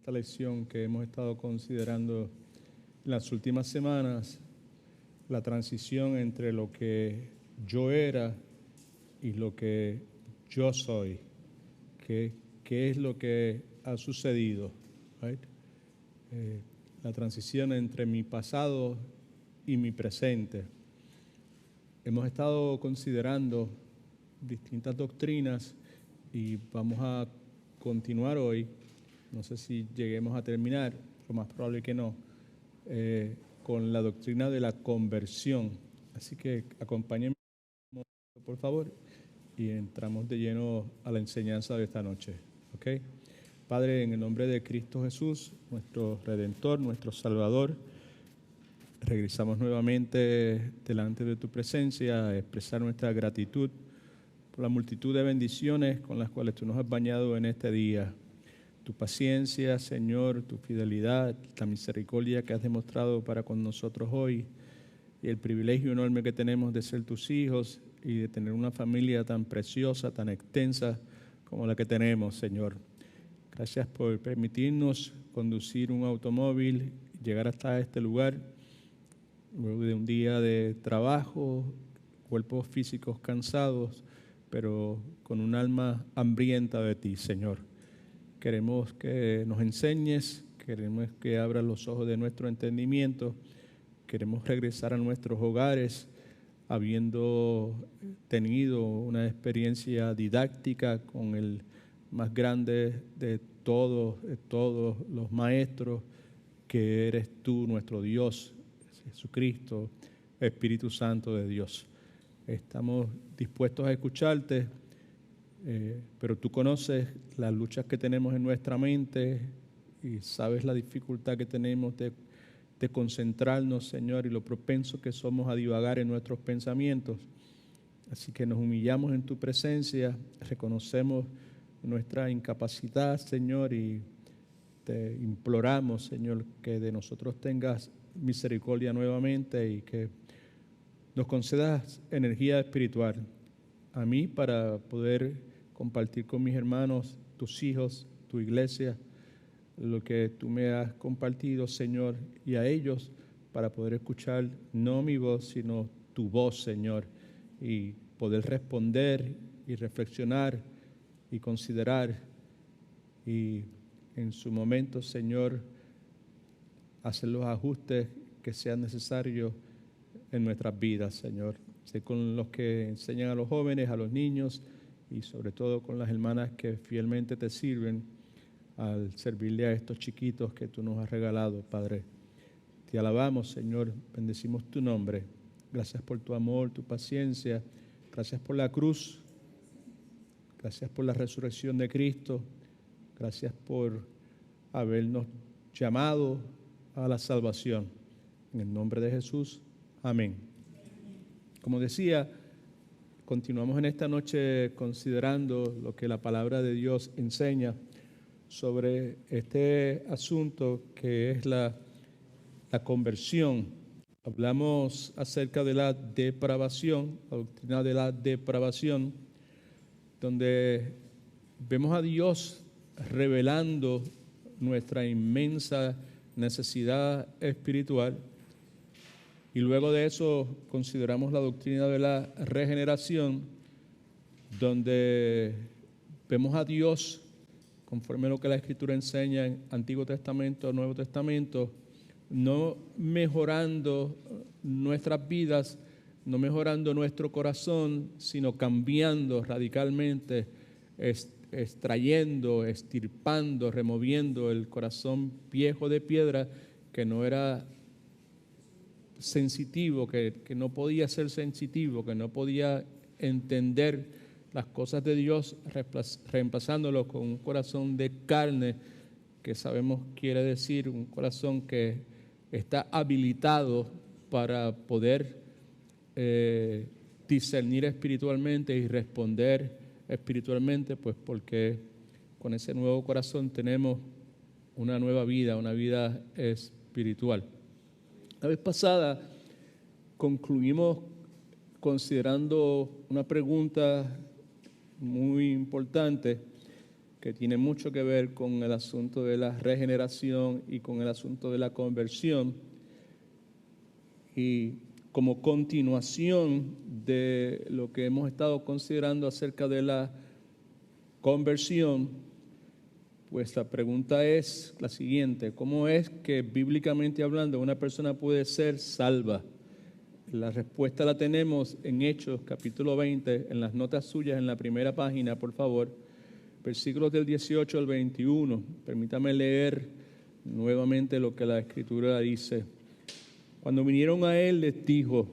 esta lección que hemos estado considerando en las últimas semanas, la transición entre lo que yo era y lo que yo soy. ¿Qué es lo que ha sucedido? Right? La transición entre mi pasado y mi presente. Hemos estado considerando distintas doctrinas y vamos a continuar hoy. No sé si lleguemos a terminar, lo más probable que no, con la doctrina de la conversión. Así que acompáñenme, por favor, y entramos de lleno a la enseñanza de esta noche. ¿Ok? Padre, en el nombre de Cristo Jesús, nuestro Redentor, nuestro Salvador, regresamos nuevamente delante de tu presencia a expresar nuestra gratitud por la multitud de bendiciones con las cuales tú nos has bañado en este día. Tu paciencia, Señor, tu fidelidad, la misericordia que has demostrado para con nosotros hoy y el privilegio enorme que tenemos de ser tus hijos y de tener una familia tan preciosa, tan extensa como la que tenemos, Señor. Gracias por permitirnos conducir un automóvil, llegar hasta este lugar, luego de un día de trabajo, cuerpos físicos cansados, pero con un alma hambrienta de ti, Señor. Queremos que nos enseñes, queremos que abras los ojos de nuestro entendimiento, queremos regresar a nuestros hogares habiendo tenido una experiencia didáctica con el más grande de todos los maestros, que eres tú, nuestro Dios, Jesucristo, Espíritu Santo de Dios. Estamos dispuestos a escucharte, pero tú conoces las luchas que tenemos en nuestra mente y sabes la dificultad que tenemos de concentrarnos, Señor, y lo propenso que somos a divagar en nuestros pensamientos. Así que nos humillamos en tu presencia, reconocemos nuestra incapacidad, Señor, y te imploramos, Señor, que de nosotros tengas misericordia nuevamente y que nos concedas energía espiritual a mí para poder compartir con mis hermanos, tus hijos, tu iglesia, lo que tú me has compartido, Señor, y a ellos para poder escuchar no mi voz, sino tu voz, Señor, y poder responder y reflexionar y considerar y en su momento, Señor, hacer los ajustes que sean necesarios en nuestras vidas, Señor. Sé con los que enseñan a los jóvenes, a los niños y sobre todo con las hermanas que fielmente te sirven al servirle a estos chiquitos que tú nos has regalado, Padre. Te alabamos, Señor, bendecimos tu nombre. Gracias por tu amor, tu paciencia. Gracias por la cruz. Gracias por la resurrección de Cristo. Gracias por habernos llamado a la salvación. En el nombre de Jesús, amén. Como decía, continuamos en esta noche considerando lo que la palabra de Dios enseña sobre este asunto que es la conversión. Hablamos acerca de la depravación, la doctrina de la depravación, donde vemos a Dios revelando nuestra inmensa necesidad espiritual. Y luego de eso consideramos la doctrina de la regeneración, donde vemos a Dios, conforme a lo que la Escritura enseña en Antiguo Testamento, Nuevo Testamento, no mejorando nuestras vidas, no mejorando nuestro corazón, sino cambiando radicalmente, extrayendo, extirpando, removiendo el corazón viejo de piedra que no era sensitivo, que no podía ser sensitivo, que no podía entender las cosas de Dios, reemplazándolo con un corazón de carne, que sabemos quiere decir un corazón que está habilitado para poder discernir espiritualmente y responder espiritualmente, pues porque con ese nuevo corazón tenemos una nueva vida, una vida espiritual. La vez pasada concluimos considerando una pregunta muy importante que tiene mucho que ver con el asunto de la regeneración y con el asunto de la conversión. Y como continuación de lo que hemos estado considerando acerca de la conversión, pues la pregunta es la siguiente: ¿cómo es que bíblicamente hablando una persona puede ser salva? La respuesta la tenemos en Hechos capítulo 20, en las notas suyas en la primera página, por favor, versículos del 18 al 21. Permítame leer nuevamente lo que la Escritura dice. Cuando vinieron a él, les dijo: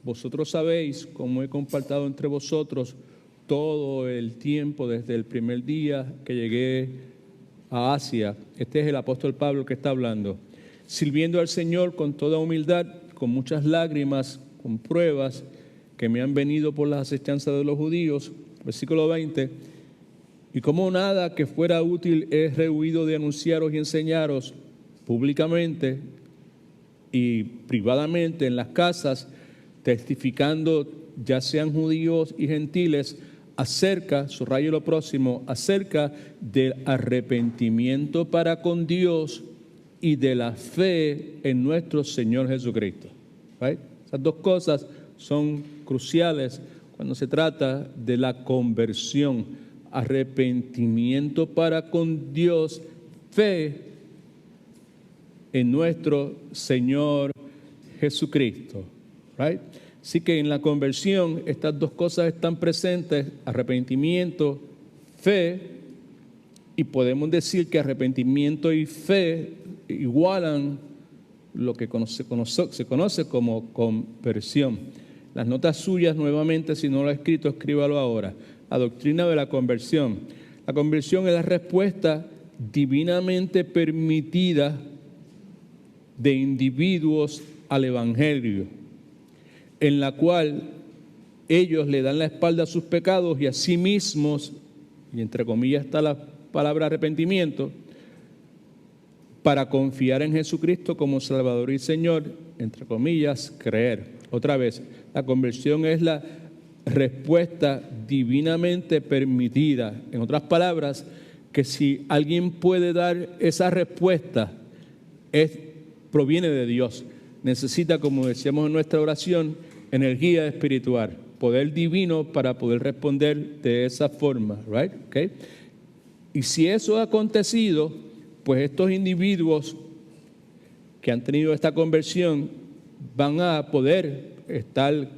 vosotros sabéis cómo he compartido entre vosotros todo el tiempo desde el primer día que llegué a Asia. Este es el apóstol Pablo que está hablando. Sirviendo al Señor con toda humildad, con muchas lágrimas, con pruebas que me han venido por las acechanzas de los judíos. Versículo 20. Y como nada que fuera útil he rehuido de anunciaros y enseñaros públicamente y privadamente en las casas, testificando ya sean judíos y gentiles acerca, subrayo lo próximo, acerca del arrepentimiento para con Dios y de la fe en nuestro Señor Jesucristo. Right? Esas dos cosas son cruciales cuando se trata de la conversión: arrepentimiento para con Dios, fe en nuestro Señor Jesucristo. Right? Así que en la conversión estas dos cosas están presentes: arrepentimiento, fe, y podemos decir que arrepentimiento y fe igualan lo que se conoce como conversión. Las notas suyas, nuevamente, si no lo ha escrito, escríbalo ahora. La doctrina de la conversión. La conversión es la respuesta divinamente permitida de individuos al Evangelio, en la cual ellos le dan la espalda a sus pecados y a sí mismos, y entre comillas está la palabra arrepentimiento, para confiar en Jesucristo como Salvador y Señor, entre comillas, creer. Otra vez, la conversión es la respuesta divinamente permitida. En otras palabras, que si alguien puede dar esa respuesta, proviene de Dios. Necesita, como decíamos en nuestra oración, energía espiritual, poder divino para poder responder de esa forma, right? Okay. Y si eso ha acontecido, pues estos individuos que han tenido esta conversión van a poder estar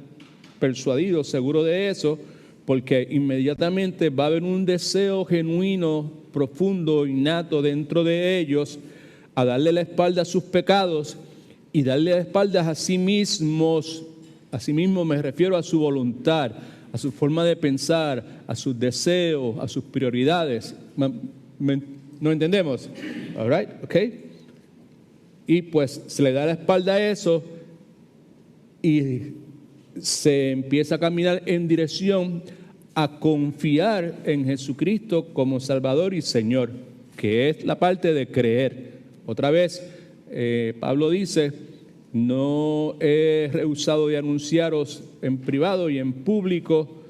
persuadidos, seguros de eso, porque inmediatamente va a haber un deseo genuino, profundo, innato dentro de ellos a darle la espalda a sus pecados y darle la espalda a sí mismos. A sí mismo me refiero a su voluntad, a su forma de pensar, a sus deseos, a sus prioridades. ¿No entendemos? All right, okay. Y pues se le da la espalda a eso y se empieza a caminar en dirección a confiar en Jesucristo como Salvador y Señor, que es la parte de creer. Otra vez, Pablo dice: no he rehusado de anunciaros en privado y en público,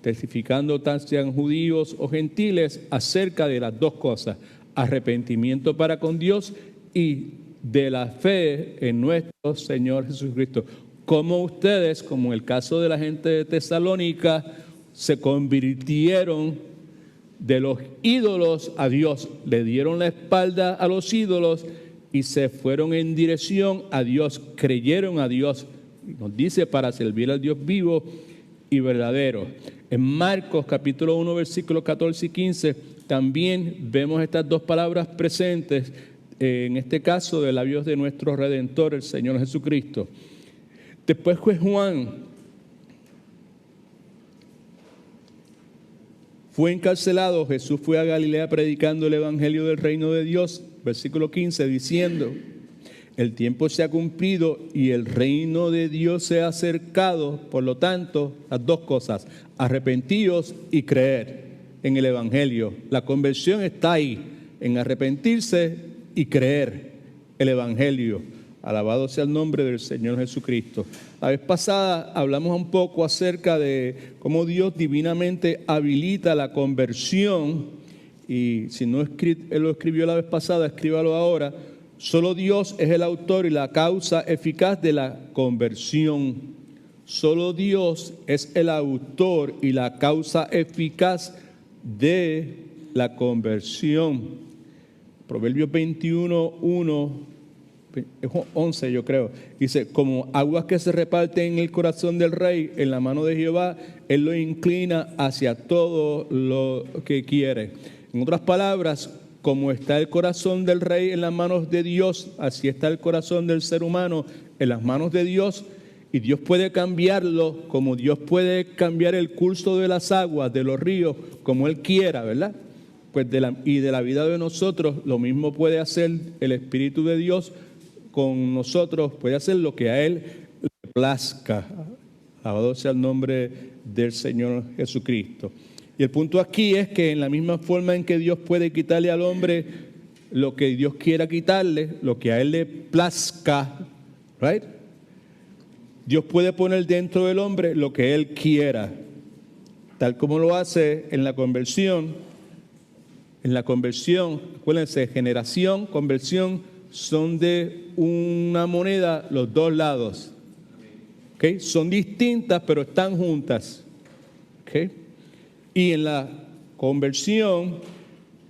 testificando tanto sean judíos o gentiles, acerca de las dos cosas: arrepentimiento para con Dios y de la fe en nuestro Señor Jesucristo. Como ustedes, como en el caso de la gente de Tesalónica, se convirtieron de los ídolos a Dios, le dieron la espalda a los ídolos y se fueron en dirección a Dios, creyeron a Dios. Nos dice: para servir al Dios vivo y verdadero. En Marcos capítulo 1, versículos 14 y 15, también vemos estas dos palabras presentes, en este caso de labios de nuestro Redentor, el Señor Jesucristo. Después fue Juan, fue encarcelado. Jesús fue a Galilea predicando el evangelio del reino de Dios, versículo 15, diciendo: el tiempo se ha cumplido y el reino de Dios se ha acercado. Por lo tanto, las dos cosas: arrepentíos y creer en el evangelio. La conversión está ahí, en arrepentirse y creer el evangelio. Alabado sea el nombre del Señor Jesucristo. La vez pasada hablamos un poco acerca de cómo Dios divinamente habilita la conversión y si no él lo escribió la vez pasada, escríbalo ahora. Solo Dios es el autor y la causa eficaz de la conversión. Solo Dios es el autor y la causa eficaz de la conversión. Proverbios 21:1, 11 yo creo, dice: como aguas que se reparten en el corazón del rey, en la mano de Jehová, Él lo inclina hacia todo lo que quiere. En otras palabras, como está el corazón del rey en las manos de Dios, así está el corazón del ser humano en las manos de Dios, y Dios puede cambiarlo como Dios puede cambiar el curso de las aguas, de los ríos, como Él quiera, ¿verdad? Pues de la vida de nosotros, lo mismo puede hacer el Espíritu de Dios con nosotros, puede hacer lo que a Él le plazca. Alabado sea el nombre del Señor Jesucristo. Y el punto aquí es que en la misma forma en que Dios puede quitarle al hombre lo que Dios quiera quitarle, lo que a Él le plazca, right? Dios puede poner dentro del hombre lo que Él quiera, tal como lo hace en la conversión. En la conversión, acuérdense, generación, conversión son de una moneda los dos lados. ¿Okay? Son distintas, pero están juntas. ¿Okay? Y en la conversión,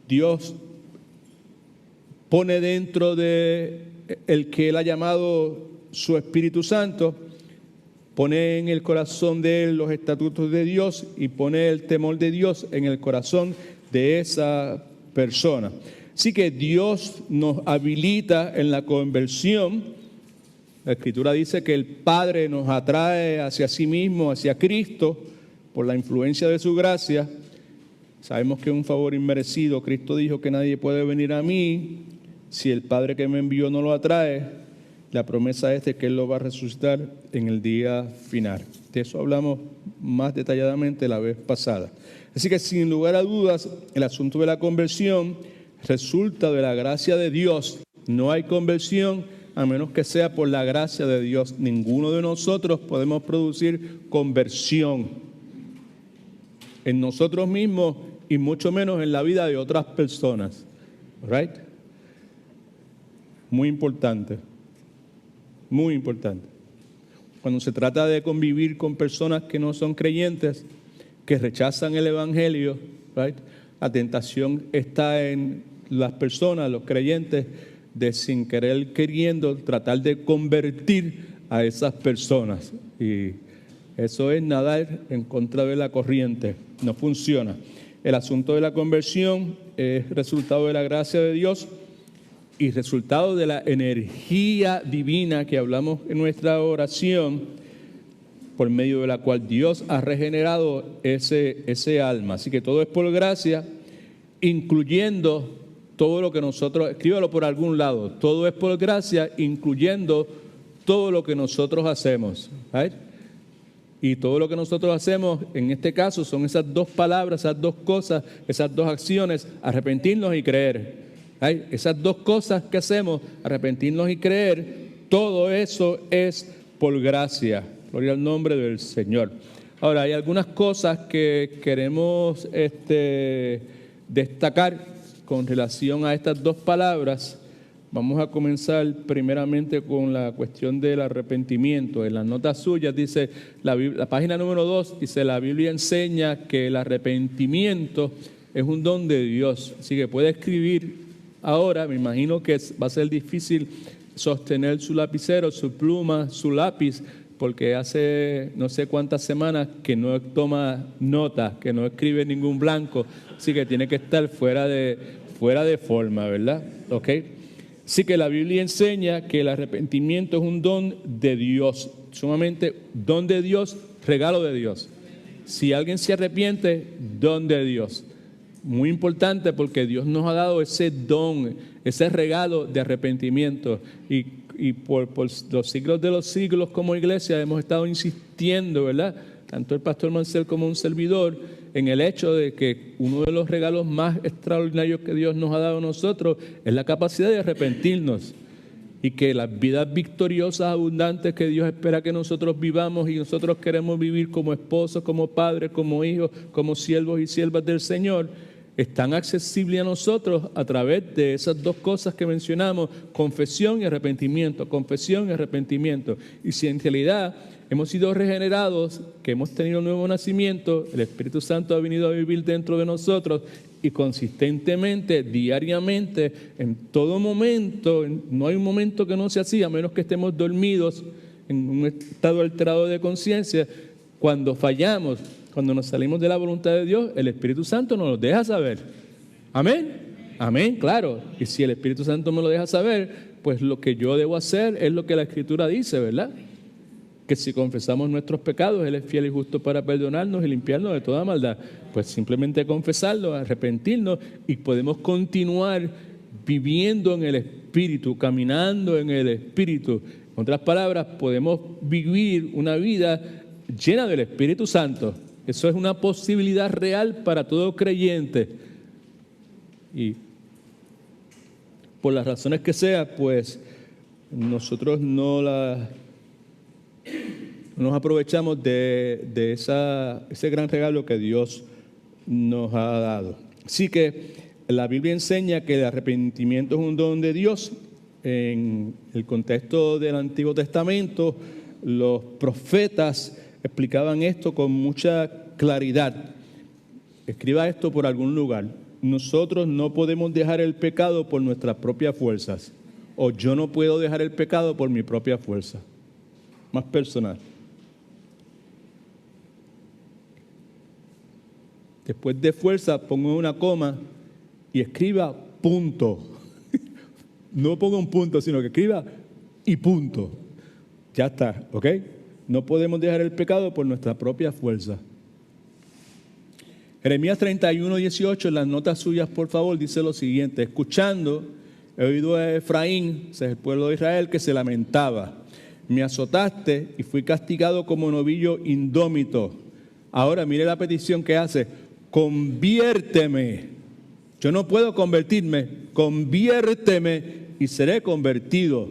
Dios pone dentro de el que Él ha llamado su Espíritu Santo, pone en el corazón de Él los estatutos de Dios y pone el temor de Dios en el corazón de esa persona. Así que Dios nos habilita en la conversión. La Escritura dice que el Padre nos atrae hacia sí mismo, hacia Cristo, por la influencia de su gracia. Sabemos que es un favor inmerecido. Cristo dijo que nadie puede venir a mí si el Padre que me envió no lo atrae. La promesa es de que Él lo va a resucitar en el día final. De eso hablamos más detalladamente la vez pasada. Así que sin lugar a dudas, el asunto de la conversión resulta de la gracia de Dios. No hay conversión a menos que sea por la gracia de Dios. Ninguno de nosotros podemos producir conversión en nosotros mismos y mucho menos en la vida de otras personas. Right? Muy importante. Muy importante. Cuando se trata de convivir con personas que no son creyentes, que rechazan el Evangelio, right? La tentación está en las personas, los creyentes, de sin querer queriendo tratar de convertir a esas personas. Y eso es nadar en contra de la corriente. No funciona. El asunto de la conversión es resultado de la gracia de Dios y resultado de la energía divina que hablamos en nuestra oración, por medio de la cual Dios ha regenerado ese alma. Así que todo es por gracia, incluyendo todo lo que nosotros, escríbalo por algún lado, todo es por gracia, incluyendo todo lo que nosotros hacemos. ¿Right? Y todo lo que nosotros hacemos, en este caso, son esas dos palabras, esas dos cosas, esas dos acciones: arrepentirnos y creer. ¿Right? Esas dos cosas que hacemos, arrepentirnos y creer, todo eso es por gracia. Gloria al nombre del Señor. Ahora, hay algunas cosas que queremos destacar con relación a estas dos palabras. Vamos a comenzar primeramente con la cuestión del arrepentimiento. En las notas suyas dice, la página número 2, dice: la Biblia enseña que el arrepentimiento es un don de Dios. Así que puede escribir ahora. Me imagino que va a ser difícil sostener su lapicero, su pluma, su lápiz, porque hace no sé cuántas semanas que no toma nota, que no escribe ningún blanco, así que tiene que estar fuera de forma, ¿verdad? ¿Ok? Así que la Biblia enseña que el arrepentimiento es un don de Dios, sumamente don de Dios, regalo de Dios. Si alguien se arrepiente, don de Dios. Muy importante porque Dios nos ha dado ese don, ese regalo de arrepentimiento. Y por los siglos de los siglos como iglesia hemos estado insistiendo, ¿verdad? Tanto el pastor Mansell como un servidor, en el hecho de que uno de los regalos más extraordinarios que Dios nos ha dado a nosotros es la capacidad de arrepentirnos. Y que las vidas victoriosas, abundantes que Dios espera que nosotros vivamos y nosotros queremos vivir como esposos, como padres, como hijos, como siervos y siervas del Señor, están accesibles a nosotros a través de esas dos cosas que mencionamos, confesión y arrepentimiento, confesión y arrepentimiento. Y si en realidad hemos sido regenerados, que hemos tenido un nuevo nacimiento, el Espíritu Santo ha venido a vivir dentro de nosotros y consistentemente, diariamente, en todo momento, no hay un momento que no sea así, a menos que estemos dormidos en un estado alterado de conciencia. Cuando fallamos, cuando nos salimos de la voluntad de Dios, el Espíritu Santo nos lo deja saber. Amén. Amén, claro. Y si el Espíritu Santo me lo deja saber, pues lo que yo debo hacer es lo que la Escritura dice, ¿verdad? Que si confesamos nuestros pecados, Él es fiel y justo para perdonarnos y limpiarnos de toda maldad. Pues simplemente confesarlo, arrepentirnos y podemos continuar viviendo en el Espíritu, caminando en el Espíritu. En otras palabras, podemos vivir una vida llena del Espíritu Santo. Eso es una posibilidad real para todo creyente. Y por las razones que sea, pues nosotros no nos aprovechamos de ese gran regalo que Dios nos ha dado. Así que la Biblia enseña que el arrepentimiento es un don de Dios. En el contexto del Antiguo Testamento, los profetas explicaban esto con mucha claridad. Escriba esto por algún lugar. Nosotros no podemos dejar el pecado por nuestras propias fuerzas. O yo no puedo dejar el pecado por mi propia fuerza. Más personal. Después de fuerza, pongo una coma y escriba punto. No ponga un punto, sino que escriba y punto. Ya está, ¿ok? No podemos dejar el pecado por nuestra propia fuerza. Jeremías 31:18, en las notas suyas, por favor, dice lo siguiente: escuchando, he oído a Efraín, ese es el pueblo de Israel, que se lamentaba. Me azotaste y fui castigado como novillo indómito. Ahora mire la petición que hace: conviérteme. Yo no puedo convertirme, conviérteme y seré convertido,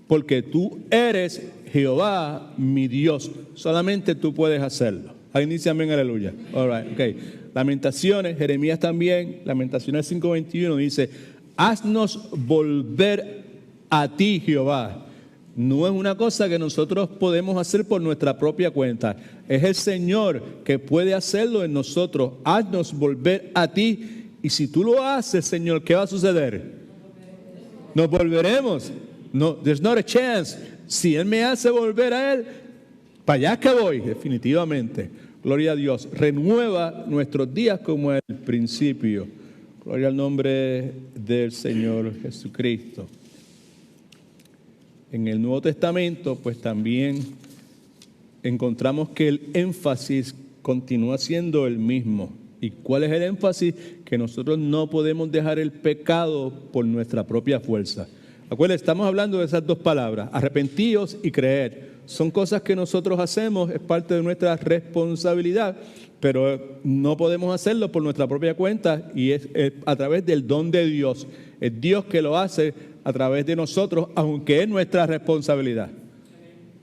porque tú eres Jehová mi Dios. Solamente tú puedes hacerlo. Alguien dice amén, aleluya. All right, okay. Lamentaciones, Jeremías también, Lamentaciones 5:21 dice: haznos volver a ti, Jehová. No es una cosa que nosotros podemos hacer por nuestra propia cuenta. Es el Señor que puede hacerlo en nosotros. Haznos volver a ti. Y si tú lo haces, Señor, ¿qué va a suceder? Nos volveremos. No, there's not a chance. Si Él me hace volver a Él, para allá que voy, definitivamente. Gloria a Dios. Renueva nuestros días como el principio. Gloria al nombre del Señor Jesucristo. En el Nuevo Testamento, pues también encontramos que el énfasis continúa siendo el mismo. ¿Y cuál es el énfasis? Que nosotros no podemos dejar el pecado por nuestra propia fuerza. Acuérdense, estamos hablando de esas dos palabras, arrepentíos y creer. Son cosas que nosotros hacemos, es parte de nuestra responsabilidad, pero no podemos hacerlo por nuestra propia cuenta y es a través del don de Dios. Es Dios que lo hace a través de nosotros, aunque es nuestra responsabilidad.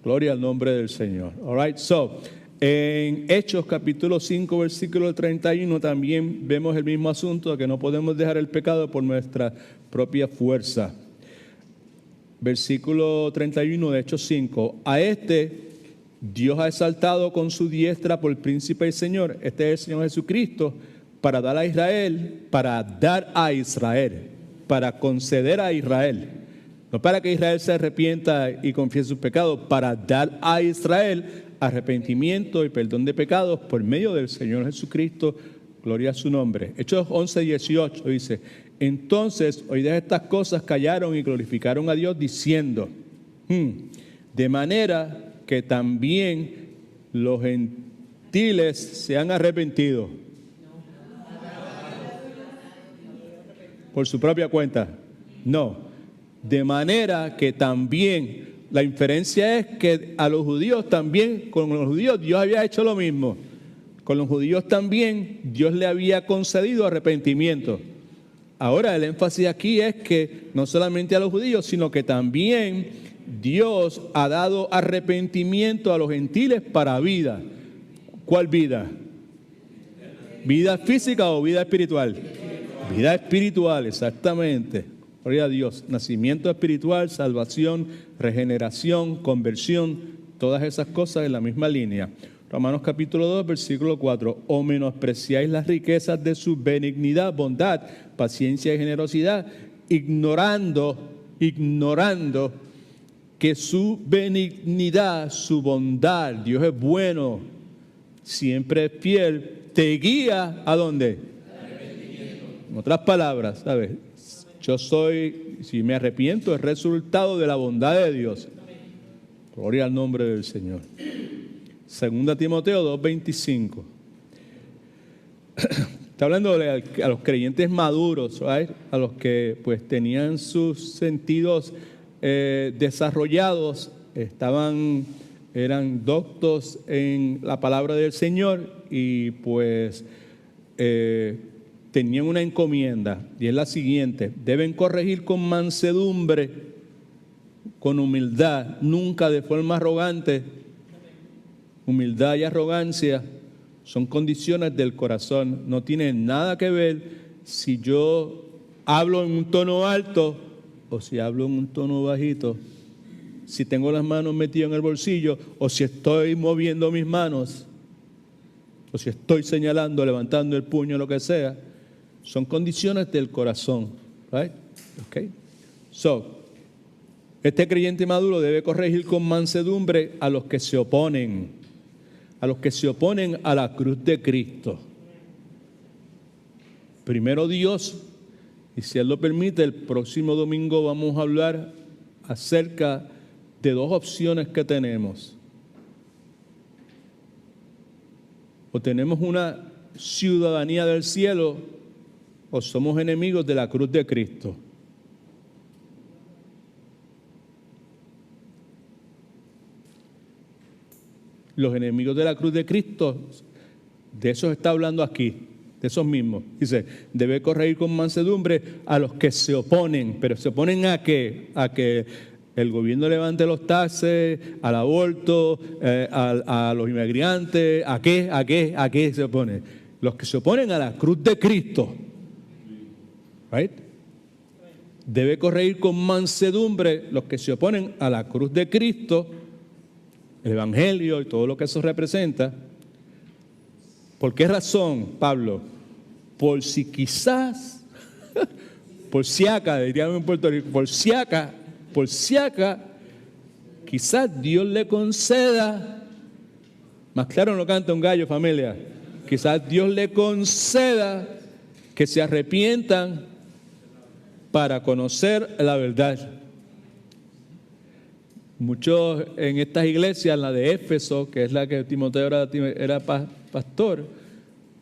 Gloria al nombre del Señor. All right, so, en Hechos capítulo 5, versículo 31 también vemos el mismo asunto, que no podemos dejar el pecado por nuestra propia fuerza. Versículo 31 de Hechos 5. A este Dios ha exaltado con su diestra por príncipe y Señor. Este es el Señor Jesucristo, para dar a Israel, para conceder a Israel. No para que Israel se arrepienta y confiese sus pecados, para dar a Israel arrepentimiento y perdón de pecados por medio del Señor Jesucristo. Gloria a su nombre. Hechos 11:18 dice: entonces, oídas estas cosas, callaron y glorificaron a Dios diciendo, de manera que también los gentiles se han arrepentido. ¿Por su propia cuenta? No. De manera que también, la inferencia es que a los judíos también, con los judíos Dios había hecho lo mismo. Con los judíos también Dios le había concedido arrepentimiento. Ahora el énfasis aquí es que no solamente a los judíos, sino que también Dios ha dado arrepentimiento a los gentiles para vida. ¿Cuál vida? ¿Vida física o vida espiritual? Vida espiritual, exactamente. Gloria a Dios. Nacimiento espiritual, salvación, regeneración, conversión, todas esas cosas en la misma línea. Romanos capítulo 2, versículo 4. ¿O menospreciáis las riquezas de su benignidad, bondad, paciencia y generosidad, ignorando que su benignidad, su bondad, Dios es bueno, siempre es fiel, te guía ¿a dónde? En otras palabras, ¿sabes? Yo soy, si me arrepiento, es resultado de la bondad de Dios. Gloria al nombre del Señor. Segunda Timoteo 2:25. Está hablando a los creyentes maduros, ¿right? A los que pues tenían sus sentidos desarrollados, eran doctos en la palabra del Señor y pues tenían una encomienda, y es la siguiente: deben corregir con mansedumbre, con humildad, nunca de forma arrogante. Humildad y arrogancia son condiciones del corazón, no tienen nada que ver si yo hablo en un tono alto o si hablo en un tono bajito, si tengo las manos metidas en el bolsillo o si estoy moviendo mis manos o si estoy señalando, levantando el puño, lo que sea. Son condiciones del corazón, right? Okay. Este creyente maduro debe corregir con mansedumbre a los que se oponen, a la cruz de Cristo. Primero Dios, y si Él lo permite, el próximo domingo vamos a hablar acerca de dos opciones que tenemos. O tenemos una ciudadanía del cielo, o somos enemigos de la cruz de Cristo. Los enemigos de la cruz de Cristo, de esos está hablando aquí, de esos mismos. Dice, debe corregir con mansedumbre a los que se oponen. ¿Pero se oponen a qué? A que el gobierno levante los taxes, al aborto, a los inmigrantes. ¿A qué se oponen? Los que se oponen a la cruz de Cristo. Right? Debe corregir con mansedumbre los que se oponen a la cruz de Cristo, el Evangelio y todo lo que eso representa. ¿Por qué razón, Pablo? Por si quizás, por si acá, diríamos en Puerto Rico, por si acá, quizás Dios le conceda, más claro no canta un gallo, familia, quizás Dios le conceda que se arrepientan para conocer la verdad. Muchos en estas iglesias, la de Éfeso, que es la que Timoteo era pastor,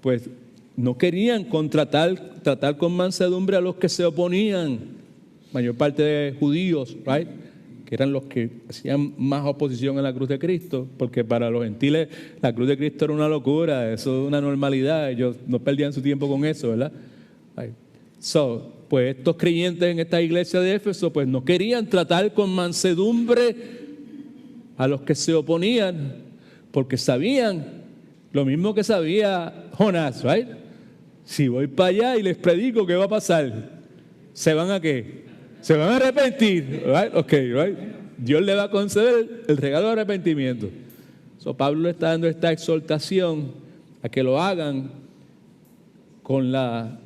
pues no querían tratar con mansedumbre a los que se oponían, mayor parte de judíos, right? Que eran los que hacían más oposición a la cruz de Cristo, porque para los gentiles la cruz de Cristo era una locura, eso es una normalidad, ellos no perdían su tiempo con eso, ¿verdad? Right. Pues estos creyentes en esta iglesia de Éfeso pues no querían tratar con mansedumbre a los que se oponían, porque sabían lo mismo que sabía Jonás, right? Si voy para allá y les predico, ¿qué va a pasar? ¿Se van a qué? Se van a arrepentir, right? Okay, right? Dios le va a conceder el regalo de arrepentimiento. Pablo le está dando esta exhortación a que lo hagan con la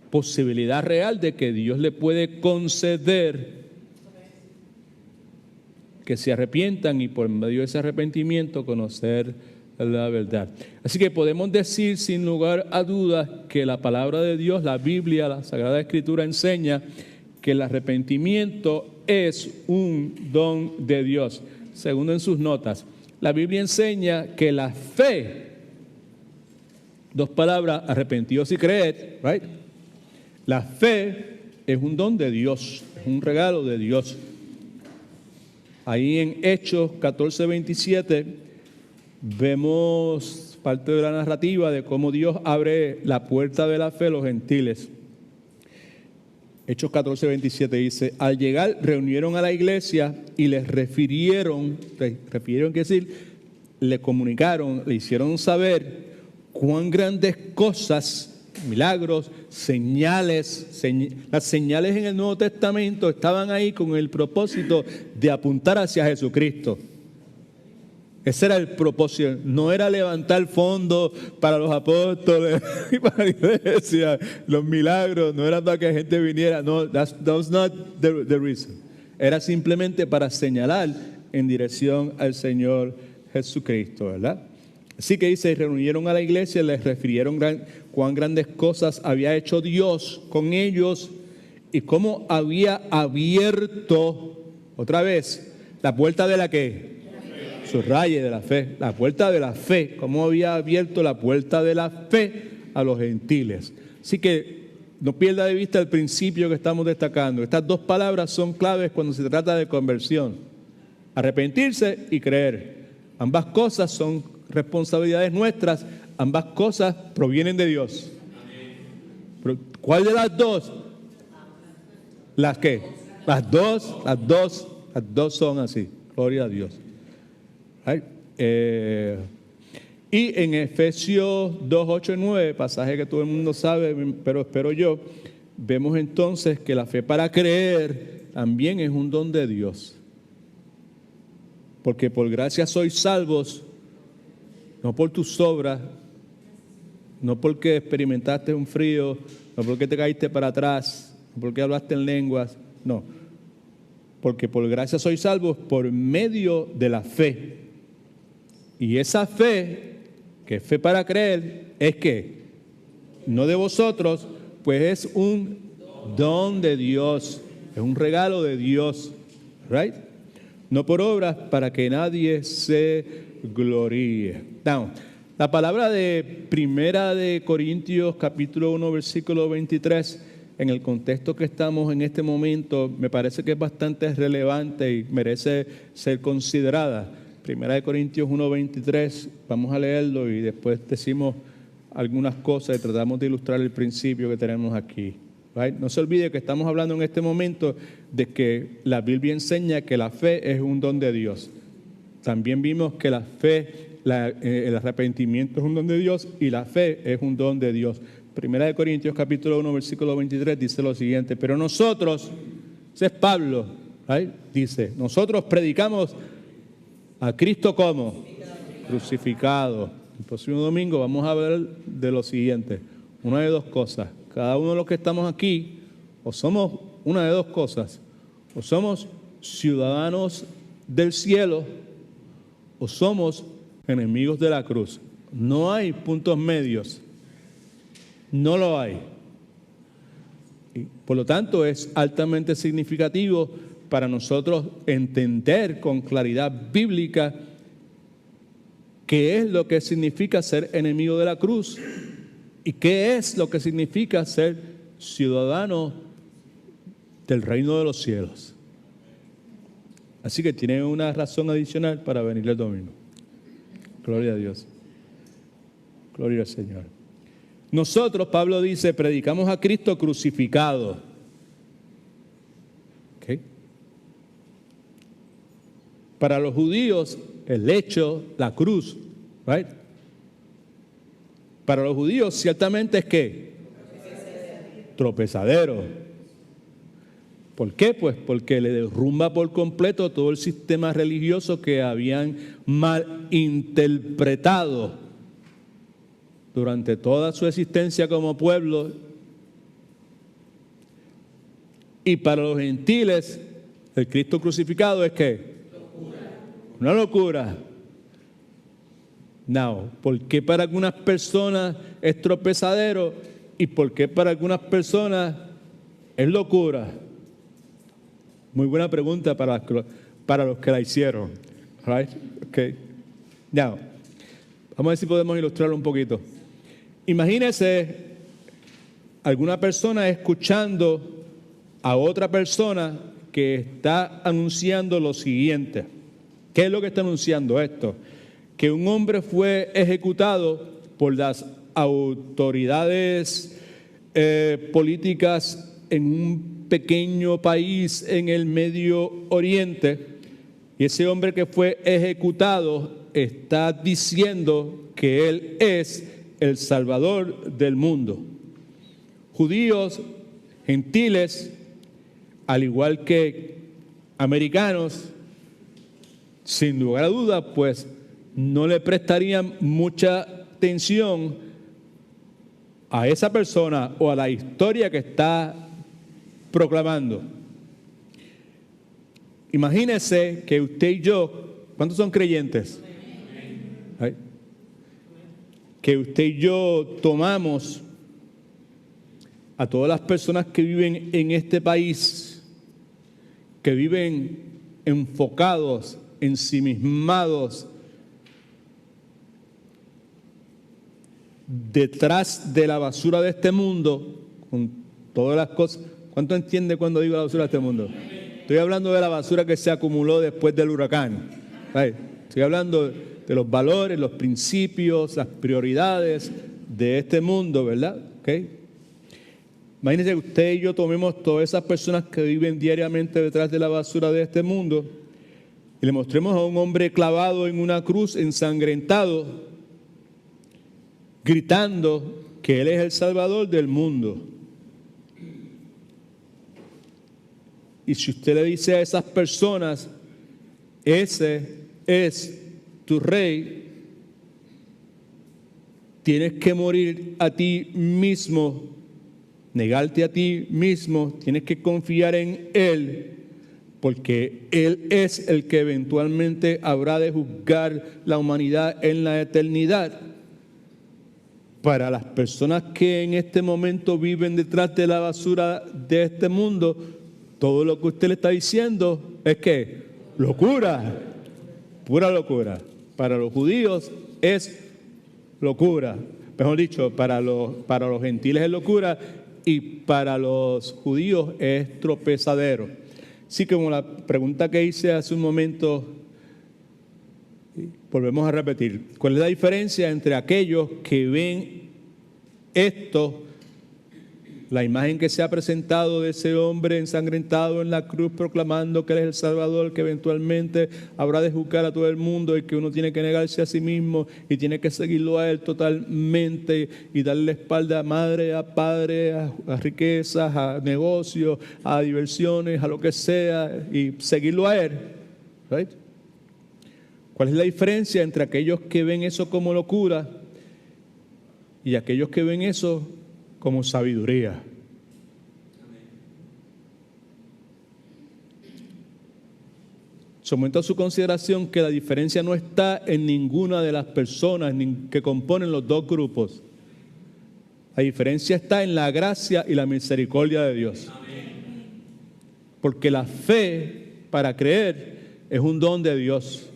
posibilidad real de que Dios le puede conceder que se arrepientan y por medio de ese arrepentimiento conocer la verdad. Así que podemos decir sin lugar a dudas que la palabra de Dios, la Biblia, la Sagrada Escritura enseña que el arrepentimiento es un don de Dios. Segundo en sus notas, la Biblia enseña que la fe, dos palabras, arrepentidos y creer, right? La fe es un don de Dios, es un regalo de Dios. Ahí en Hechos 14:27 vemos parte de la narrativa de cómo Dios abre la puerta de la fe a los gentiles. Hechos 14:27 dice, al llegar reunieron a la iglesia y les refirieron, quiere decir, le comunicaron, le hicieron saber cuán grandes cosas, milagros, señales, las señales en el Nuevo Testamento estaban ahí con el propósito de apuntar hacia Jesucristo. Ese era el propósito, no era levantar fondos para los apóstoles y para la iglesia, los milagros, no era para que la gente viniera, no, that was not the reason. Era simplemente para señalar en dirección al Señor Jesucristo, ¿verdad? Así que dice, reunieron a la iglesia, les refirieron cuán grandes cosas había hecho Dios con ellos y cómo había abierto, otra vez, la puerta de la ¿qué? Subraye, de la fe, la puerta de la fe, cómo había abierto la puerta de la fe a los gentiles. Así que no pierda de vista el principio que estamos destacando. Estas dos palabras son claves cuando se trata de conversión: arrepentirse y creer. Ambas cosas son responsabilidades nuestras, ambas cosas provienen de Dios. Pero, ¿cuál de las dos? ¿Las qué? Las dos son así. Gloria a Dios. Y en Efesios 2, 8 y 9, pasaje que todo el mundo sabe, pero espero yo, vemos entonces que la fe para creer también es un don de Dios. Porque por gracia sois salvos, no por tus obras, no porque experimentaste un frío, no porque te caíste para atrás, no porque hablaste en lenguas, no. Porque por gracia sois salvos por medio de la fe. Y esa fe, que es fe para creer, es que no de vosotros, pues es un don de Dios, es un regalo de Dios, right? No por obras para que nadie se gloríe. Now, la palabra de Primera de Corintios capítulo 1 versículo 23, en el contexto que estamos en este momento, me parece que es bastante relevante y merece ser considerada. Primera de Corintios 1:23, vamos a leerlo y después decimos algunas cosas y tratamos de ilustrar el principio que tenemos aquí. Right? No se olvide que estamos hablando en este momento de que la Biblia enseña que la fe es un don de Dios. También vimos que la fe, el arrepentimiento es un don de Dios y la fe es un don de Dios. Primera de Corintios capítulo 1 versículo 23 dice lo siguiente: pero nosotros, ese es Pablo, right? Dice, nosotros predicamos a Cristo como crucificado. El próximo domingo vamos a hablar de lo siguiente, una de dos cosas. Cada uno de los que estamos aquí, o somos una de dos cosas, o somos ciudadanos del cielo, o somos enemigos de la cruz. No hay puntos medios, no lo hay. Y por lo tanto es altamente significativo para nosotros entender con claridad bíblica qué es lo que significa ser enemigo de la cruz y qué es lo que significa ser ciudadano del reino de los cielos. Así que tiene una razón adicional para venir el domingo. Gloria a Dios. Gloria al Señor. Nosotros, Pablo dice, predicamos a Cristo crucificado. ¿Okay? Para los judíos, el hecho, la cruz, right? Para los judíos, ciertamente es ¿qué? Tropezadero. ¿Por qué? Pues porque le derrumba por completo todo el sistema religioso que habían mal interpretado durante toda su existencia como pueblo. Y para los gentiles, el Cristo crucificado es ¿qué? Una locura. No, ¿por qué para algunas personas es tropezadero y por qué para algunas personas es locura? Muy buena pregunta para los que la hicieron. Right? Okay. Now, vamos a ver si podemos ilustrarlo un poquito. Imagínese alguna persona escuchando a otra persona que está anunciando lo siguiente. ¿Qué es lo que está anunciando esto? Que un hombre fue ejecutado por las autoridades políticas en un pequeño país en el Medio Oriente, y ese hombre que fue ejecutado está diciendo que él es el Salvador del mundo. Judíos, gentiles, al igual que americanos, sin lugar a dudas, pues no le prestarían mucha atención a esa persona o a la historia que está proclamando. Imagínese que usted y yo, ¿cuántos son creyentes? ¿Ay? Que usted y yo tomamos a todas las personas que viven en este país, que viven enfocados, ensimismados, detrás de la basura de este mundo, con todas las cosas. ¿Cuánto entiende cuando digo la basura de este mundo? Estoy hablando de la basura que se acumuló después del huracán. Estoy hablando de los valores, los principios, las prioridades de este mundo, ¿verdad? ¿Okay? Imagínense que usted y yo tomemos todas esas personas que viven diariamente detrás de la basura de este mundo y le mostremos a un hombre clavado en una cruz, ensangrentado, gritando que Él es el Salvador del mundo. Y si usted le dice a esas personas, ese es tu rey, tienes que morir a ti mismo, negarte a ti mismo, tienes que confiar en Él, porque Él es el que eventualmente habrá de juzgar la humanidad en la eternidad. Para las personas que en este momento viven detrás de la basura de este mundo, todo lo que usted le está diciendo es que locura, pura locura. Para los judíos es locura. Mejor dicho, para los gentiles es locura y para los judíos es tropezadero. Así como la pregunta que hice hace un momento, volvemos a repetir. ¿Cuál es la diferencia entre aquellos que ven esto, la imagen que se ha presentado de ese hombre ensangrentado en la cruz proclamando que Él es el Salvador, que eventualmente habrá de juzgar a todo el mundo y que uno tiene que negarse a sí mismo y tiene que seguirlo a Él totalmente y darle la espalda a madre, a padre, a riquezas, a negocios, a diversiones, a lo que sea y seguirlo a Él? ¿Right? ¿Cuál es la diferencia entre aquellos que ven eso como locura y aquellos que ven eso como sabiduría? Someto a su consideración que la diferencia no está en ninguna de las personas que componen los dos grupos. La diferencia está en la gracia y la misericordia de Dios. Porque la fe para creer es un don de Dios.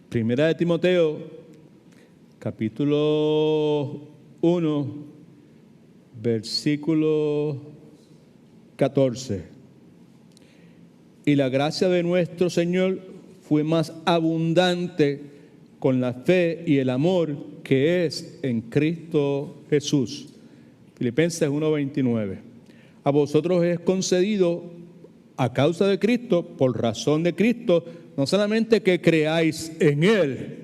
Primera de Timoteo, capítulo 1, versículo 14. Y la gracia de nuestro Señor fue más abundante con la fe y el amor que es en Cristo Jesús. Filipenses 1:29. A vosotros es concedido a causa de Cristo, por razón de Cristo, no solamente que creáis en Él,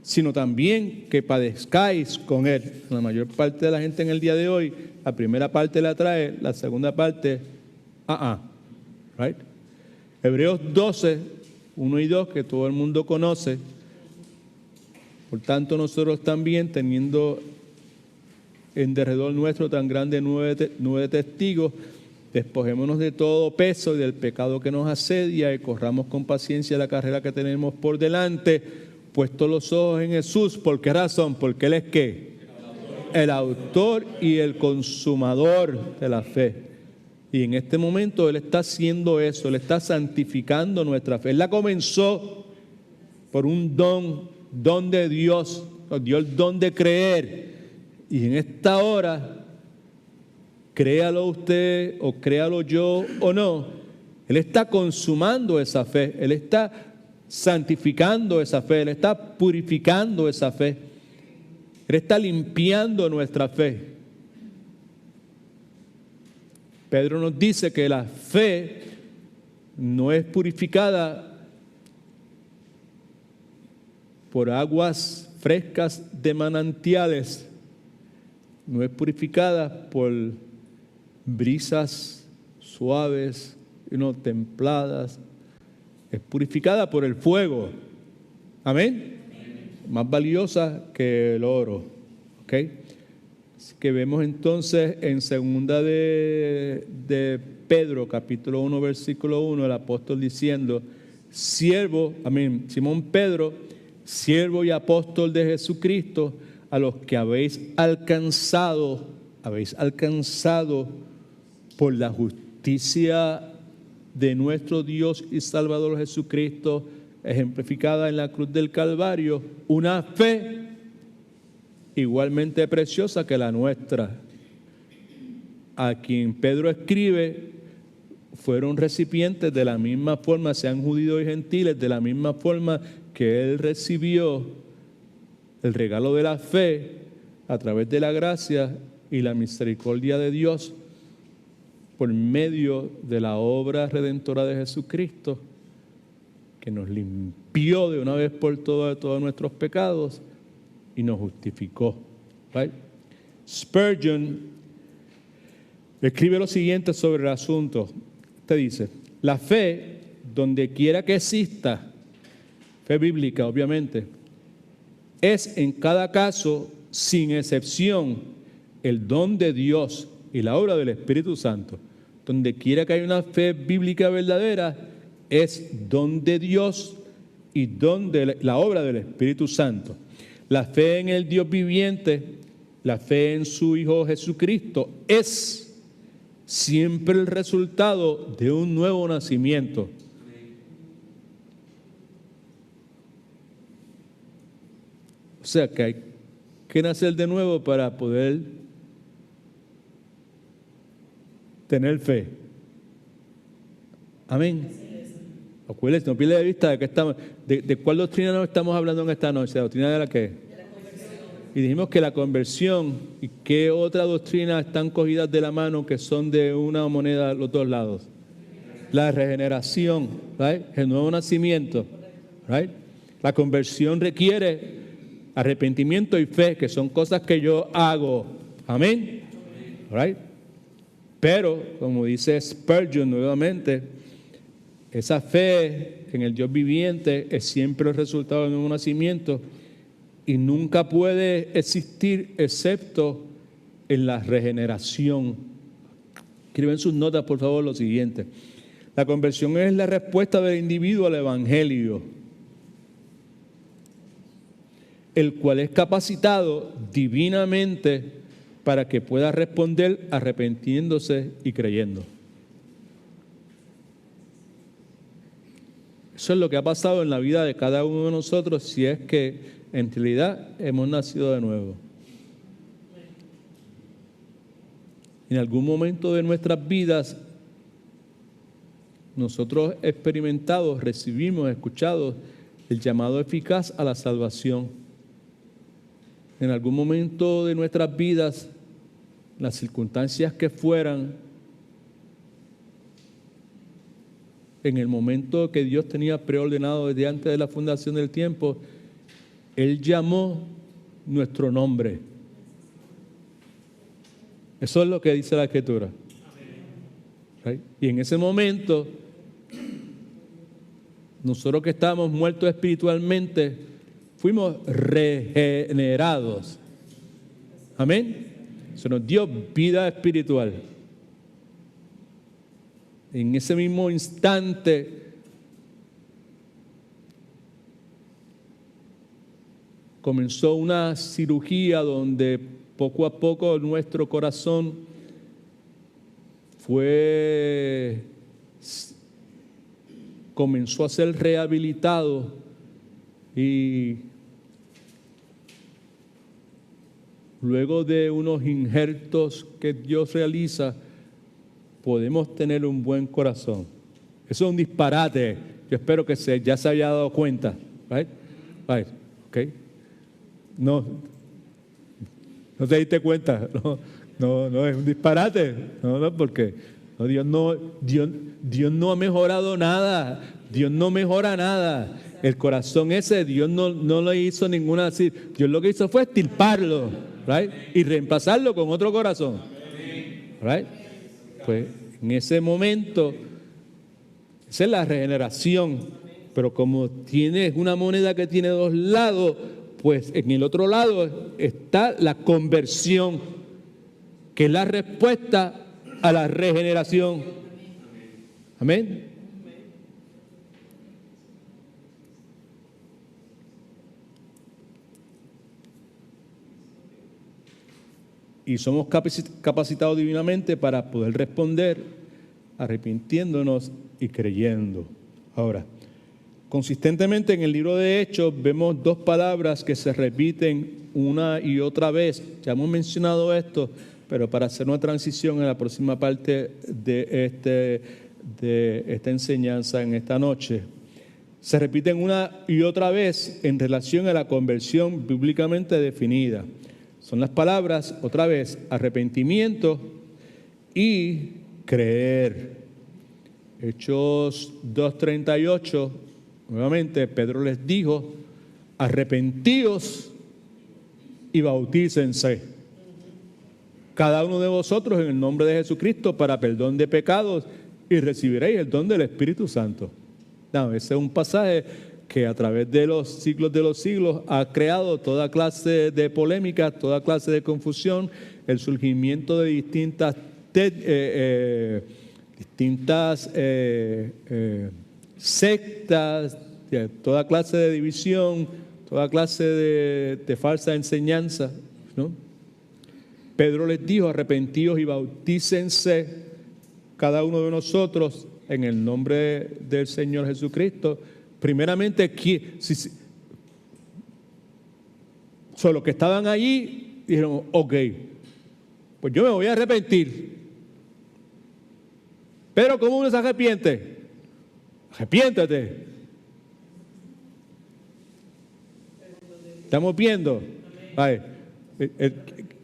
sino también que padezcáis con Él. La mayor parte de la gente en el día de hoy, la primera parte la trae, la segunda parte, right? Hebreos 12, 1 y 2, que todo el mundo conoce. Por tanto, nosotros también, teniendo en derredor nuestro tan grande nube de testigos, despojémonos de todo peso y del pecado que nos asedia y corramos con paciencia la carrera que tenemos por delante, puestos los ojos en Jesús. ¿Por qué razón? Porque Él es ¿qué? El autor y el consumador de la fe. Y en este momento Él está haciendo eso, Él está santificando nuestra fe. Él la comenzó por un don de Dios, nos dio el don de creer. Y en esta hora, créalo usted o créalo yo o no, Él está consumando esa fe, Él está santificando esa fe, Él está purificando esa fe, Él está limpiando nuestra fe. Pedro nos dice que la fe no es purificada por aguas frescas de manantiales. No es purificada por brisas suaves, templadas. Es purificada por el fuego. Amén. Más valiosa que el oro. ¿Ok? Así que vemos entonces en segunda de Pedro, capítulo 1, versículo 1, el apóstol diciendo, Simón Pedro, siervo y apóstol de Jesucristo, a los que habéis alcanzado por la justicia de nuestro Dios y Salvador Jesucristo, ejemplificada en la cruz del Calvario, una fe igualmente preciosa que la nuestra. A quien Pedro escribe, fueron recipientes de la misma forma, sean judíos y gentiles, de la misma forma que él recibió el regalo de la fe a través de la gracia y la misericordia de Dios por medio de la obra redentora de Jesucristo, que nos limpió de una vez por todas de todos nuestros pecados y nos justificó. Right? Spurgeon escribe lo siguiente sobre el asunto. Te dice, la fe, donde quiera que exista, fe bíblica obviamente, es en cada caso, sin excepción, el don de Dios y la obra del Espíritu Santo. Donde quiera que haya una fe bíblica verdadera, es don de Dios y don de la obra del Espíritu Santo. La fe en el Dios viviente, la fe en su Hijo Jesucristo, es siempre el resultado de un nuevo nacimiento. O sea que hay que nacer de nuevo para poder tener fe. Amén. Acuérdense, no pierda de vista de que estamos, de cuál doctrina nos estamos hablando en esta noche. ¿La doctrina de la qué? De la conversión. Y dijimos que la conversión y qué otra doctrina están cogidas de la mano que son de una moneda a los dos lados. La regeneración, right? El nuevo nacimiento, right? La conversión requiere arrepentimiento y fe, que son cosas que yo hago. Amén. Right? Pero, como dice Spurgeon nuevamente, esa fe en el Dios viviente es siempre el resultado de un nuevo nacimiento y nunca puede existir excepto en la regeneración. Escriben sus notas, por favor, lo siguiente. La conversión es la respuesta del individuo al Evangelio, el cual es capacitado divinamente para que pueda responder arrepintiéndose y creyendo. Eso es lo que ha pasado en la vida de cada uno de nosotros, si es que en realidad hemos nacido de nuevo. En algún momento de nuestras vidas, nosotros experimentados, recibimos, escuchados el llamado eficaz a la salvación. En algún momento de nuestras vidas, las circunstancias que fueran, en el momento que Dios tenía preordenado desde antes de la fundación del tiempo, Él llamó nuestro nombre. Eso es lo que dice la Escritura. ¿Right? Y en ese momento, nosotros que estábamos muertos espiritualmente, fuimos regenerados. Amén. Se nos dio vida espiritual. En ese mismo instante, comenzó una cirugía donde poco a poco nuestro corazón comenzó a ser rehabilitado y luego de unos injertos que Dios realiza, podemos tener un buen corazón. Eso es un disparate. Yo espero que ya se haya dado cuenta. Right? Right. Okay. No te diste cuenta. No es un disparate. No, porque No, Dios no ha mejorado nada. Dios no mejora nada. El corazón ese, Dios no le hizo ninguna así. Dios lo que hizo fue estirparlo, right? Y reemplazarlo con otro corazón. Right? Pues en ese momento, esa es la regeneración. Pero como tienes una moneda que tiene dos lados, pues en el otro lado está la conversión, que es la respuesta a la regeneración. Amén. Y somos capacitados divinamente para poder responder arrepintiéndonos y creyendo. Ahora, consistentemente en el libro de Hechos vemos dos palabras que se repiten una y otra vez. Ya hemos mencionado esto, pero para hacer una transición en la próxima parte de esta enseñanza en esta noche, se repiten una y otra vez en relación a la conversión bíblicamente definida. Son las palabras, otra vez, arrepentimiento y creer. Hechos 2:38, nuevamente Pedro les dijo, arrepentíos y bautícense, cada uno de vosotros en el nombre de Jesucristo para perdón de pecados y recibiréis el don del Espíritu Santo. No, ese es un pasaje que a través de los siglos ha creado toda clase de polémica, toda clase de confusión, el surgimiento de distintas sectas, toda clase de división, toda clase de falsa enseñanza, ¿no? Pedro les dijo, arrepentíos y bautícense cada uno de nosotros en el nombre del Señor Jesucristo. Primeramente, los que estaban allí dijeron, ok, pues yo me voy a arrepentir. Pero ¿cómo uno se arrepiente? Arrepiéntate. Estamos viendo. Ay,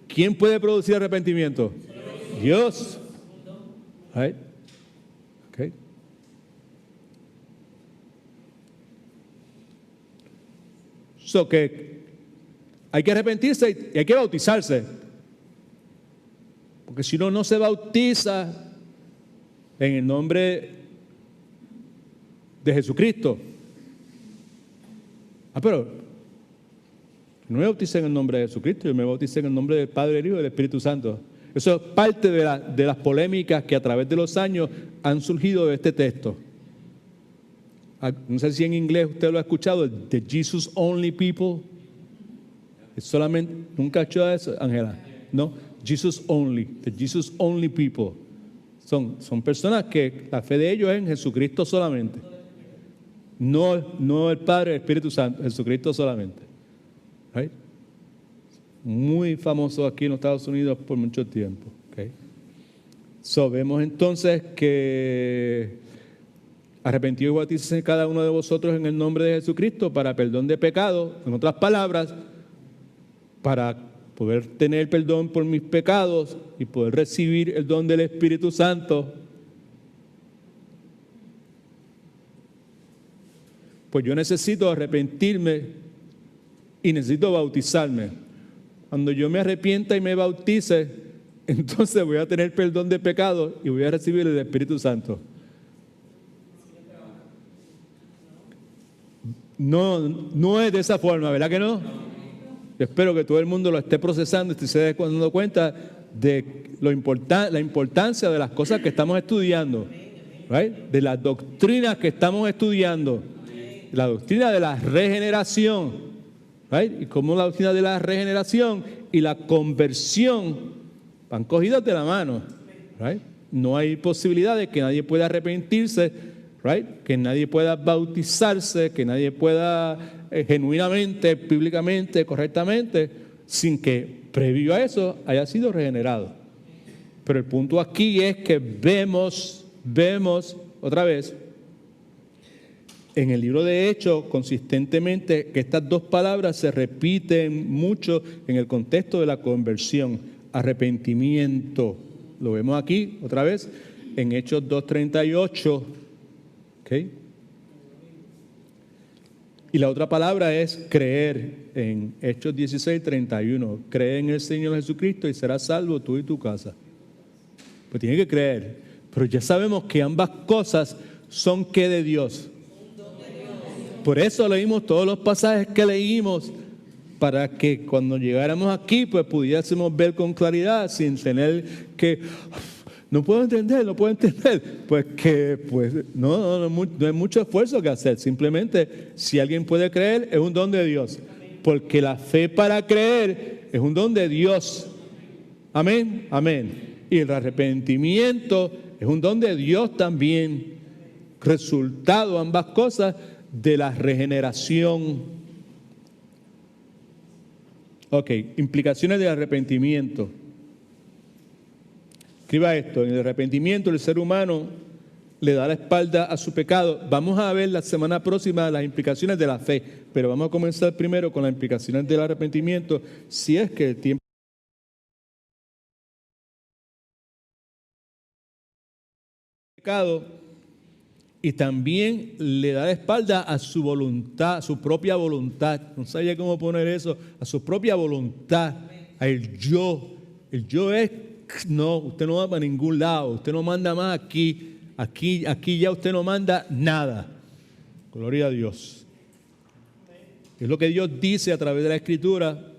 ¿quién puede producir arrepentimiento? Dios. Ay, okay. So que hay que arrepentirse y hay que bautizarse. Porque si uno no se bautiza en el nombre de Jesucristo. Pero no me bauticé en el nombre de Jesucristo, yo me bauticé en el nombre del Padre, del Hijo y del Espíritu Santo. Eso es parte de las polémicas que a través de los años han surgido de este texto. No sé si en inglés usted lo ha escuchado, the Jesus only people. Es solamente, ¿nunca ha escuchado eso, Ángela? No, Jesus only, the Jesus only people. Son personas que la fe de ellos es en Jesucristo solamente. No el Padre, el Espíritu Santo, Jesucristo solamente. Right? Muy famoso aquí en los Estados Unidos por mucho tiempo. Okay. Vemos entonces que arrepentidos y bautícense cada uno de vosotros en el nombre de Jesucristo para perdón de pecados. En otras palabras, para poder tener perdón por mis pecados y poder recibir el don del Espíritu Santo, pues yo necesito arrepentirme y necesito bautizarme. Cuando yo me arrepienta y me bautice, entonces voy a tener perdón de pecados y voy a recibir el Espíritu Santo. No es de esa forma, ¿verdad que no? Yo espero que todo el mundo lo esté procesando y se esté dando cuenta de la importancia de las cosas que estamos estudiando, right? De las doctrinas que estamos estudiando, la doctrina de la regeneración, right? Y cómo la doctrina de la regeneración y la conversión van cogidas de la mano, right? No hay posibilidad de que nadie pueda arrepentirse, right? Que nadie pueda bautizarse, que nadie pueda genuinamente, bíblicamente, correctamente, sin que previo a eso haya sido regenerado. Pero el punto aquí es que vemos otra vez en el libro de Hechos consistentemente que estas dos palabras se repiten mucho en el contexto de la conversión, arrepentimiento. Lo vemos aquí otra vez en Hechos 2:38, ¿ok? Y la otra palabra es creer, en Hechos 16:31. Cree en el Señor Jesucristo y serás salvo tú y tu casa. Pues tiene que creer. Pero ya sabemos que ambas cosas son que de Dios. Por eso leímos todos los pasajes que leímos, para que cuando llegáramos aquí, pues pudiésemos ver con claridad, sin tener que, no puedo entender. Pues que, no hay mucho esfuerzo que hacer. Simplemente, si alguien puede creer, es un don de Dios. Porque la fe para creer es un don de Dios. Amén, amén. Y el arrepentimiento es un don de Dios también. Resultado, ambas cosas, de la regeneración. Ok, implicaciones del arrepentimiento. Escriba esto: en el arrepentimiento el ser humano le da la espalda a su pecado. Vamos a ver la semana próxima las implicaciones de la fe, pero vamos a comenzar primero con las implicaciones del arrepentimiento, si es que el tiempo pecado, y también le da la espalda a su voluntad, a su propia voluntad. No sabía cómo poner eso, a su propia voluntad, al yo. El yo es, no, usted no va para ningún lado, usted no manda más aquí ya usted no manda nada. Gloria a Dios. Es lo que Dios dice a través de la Escritura,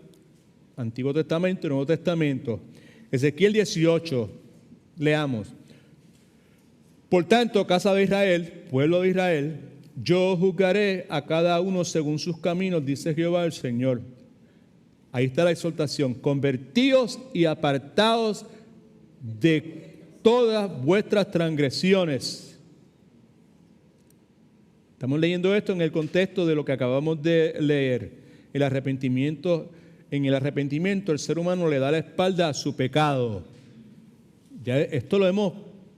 Antiguo Testamento y Nuevo Testamento. Ezequiel 18, leamos. Por tanto, casa de Israel, pueblo de Israel, yo juzgaré a cada uno según sus caminos, dice Jehová el Señor. Ahí está la exhortación. Convertíos y apartaos de todas vuestras transgresiones. Estamos leyendo esto en el contexto de lo que acabamos de leer. En el arrepentimiento el ser humano le da la espalda a su pecado. Ya esto lo hemos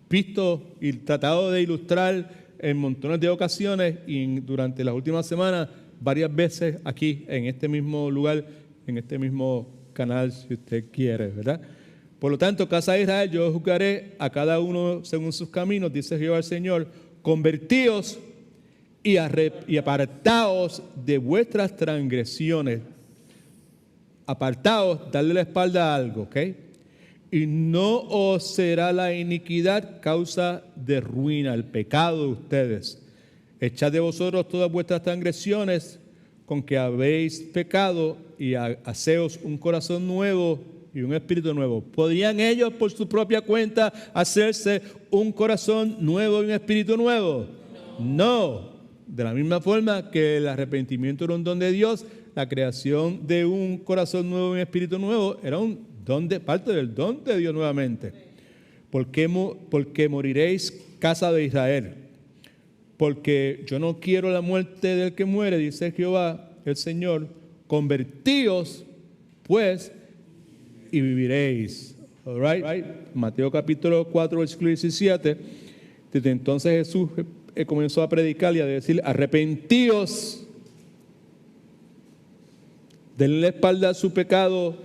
visto y tratado de ilustrar en montones de ocasiones y durante las últimas semanas varias veces aquí en este mismo lugar, en este mismo canal, si usted quiere, ¿verdad? Por lo tanto, casa de Israel, yo juzgaré a cada uno según sus caminos, dice Jehová el Señor. Convertíos y apartaos de vuestras transgresiones. Apartaos, darle la espalda a algo, ¿ok? Y no os será la iniquidad causa de ruina, el pecado de ustedes. Echad de vosotros todas vuestras transgresiones con que habéis pecado y haceos un corazón nuevo y un espíritu nuevo. ¿Podrían ellos por su propia cuenta hacerse un corazón nuevo y un espíritu nuevo? No. De la misma forma que el arrepentimiento era un don de Dios, la creación de un corazón nuevo y un espíritu nuevo era parte del don de Dios nuevamente. Porque moriréis, casa de Israel. Porque yo no quiero la muerte del que muere, dice Jehová el Señor. Convertíos, pues, y viviréis. All right? Mateo capítulo 4, versículo 17. Desde entonces Jesús comenzó a predicar y a decir: arrepentíos, denle la espalda a su pecado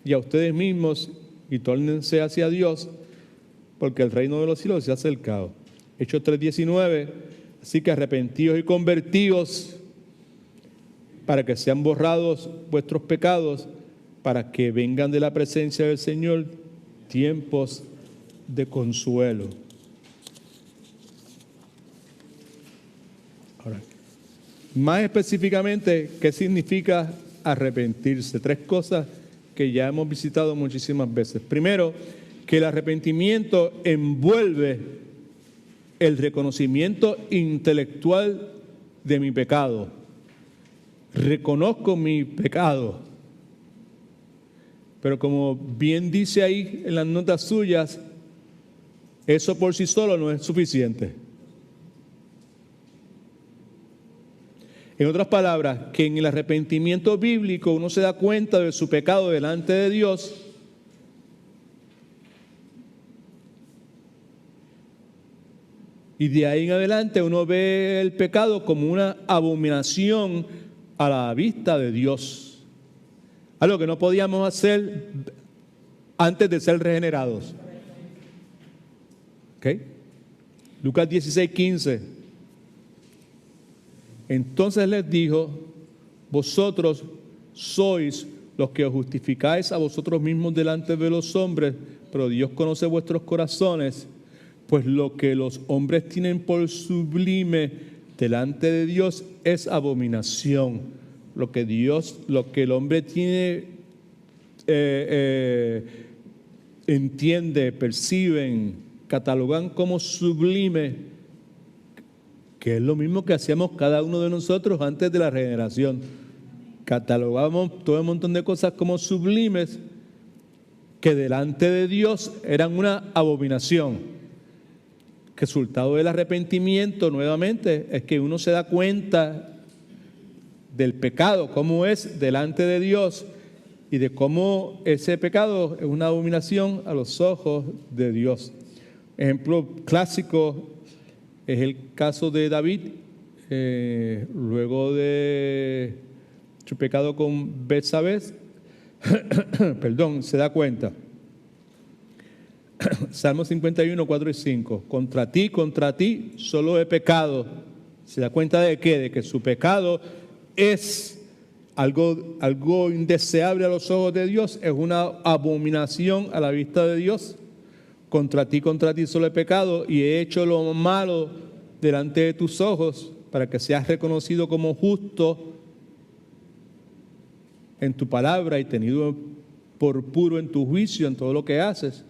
y a ustedes mismos y tórnense hacia Dios, porque el reino de los cielos se ha acercado. Hechos 3:19, así que arrepentíos y convertíos para que sean borrados vuestros pecados, para que vengan de la presencia del Señor tiempos de consuelo. Ahora, más específicamente, ¿qué significa arrepentirse? 3 cosas que ya hemos visitado muchísimas veces. Primero, que el arrepentimiento envuelve el reconocimiento intelectual de mi pecado. Reconozco mi pecado. Pero como bien dice ahí en las notas suyas, eso por sí solo no es suficiente. En otras palabras, que en el arrepentimiento bíblico uno se da cuenta de su pecado delante de Dios, y de ahí en adelante uno ve el pecado como una abominación a la vista de Dios. Algo que no podíamos hacer antes de ser regenerados. ¿Ok? Lucas 16:15. Entonces les dijo: vosotros sois los que os justificáis a vosotros mismos delante de los hombres, pero Dios conoce vuestros corazones, pues lo que los hombres tienen por sublime delante de Dios es abominación. Lo que el hombre tiene, entiende, perciben, catalogan como sublime, que es lo mismo que hacíamos cada uno de nosotros antes de la regeneración. Catalogamos todo un montón de cosas como sublimes que delante de Dios eran una abominación. Resultado del arrepentimiento, nuevamente, es que uno se da cuenta del pecado, cómo es delante de Dios y de cómo ese pecado es una abominación a los ojos de Dios. Ejemplo clásico es el caso de David, luego de su pecado con Betsabé, perdón, se da cuenta. Salmo 51, 4 y 5. Contra ti, solo he pecado. ¿Se da cuenta de qué? De que su pecado es algo indeseable a los ojos de Dios, es una abominación a la vista de Dios. Contra ti solo he pecado y he hecho lo malo delante de tus ojos para que seas reconocido como justo en tu palabra y tenido por puro en tu juicio en todo lo que haces.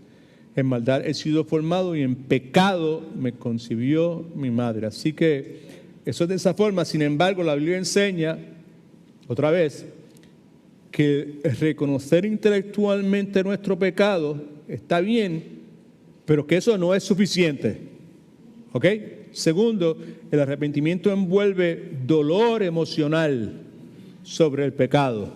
En maldad he sido formado y en pecado me concibió mi madre. Así que eso es de esa forma. Sin embargo, la Biblia enseña, otra vez, que reconocer intelectualmente nuestro pecado está bien, pero que eso no es suficiente. ¿Ok? Segundo, el arrepentimiento envuelve dolor emocional sobre el pecado.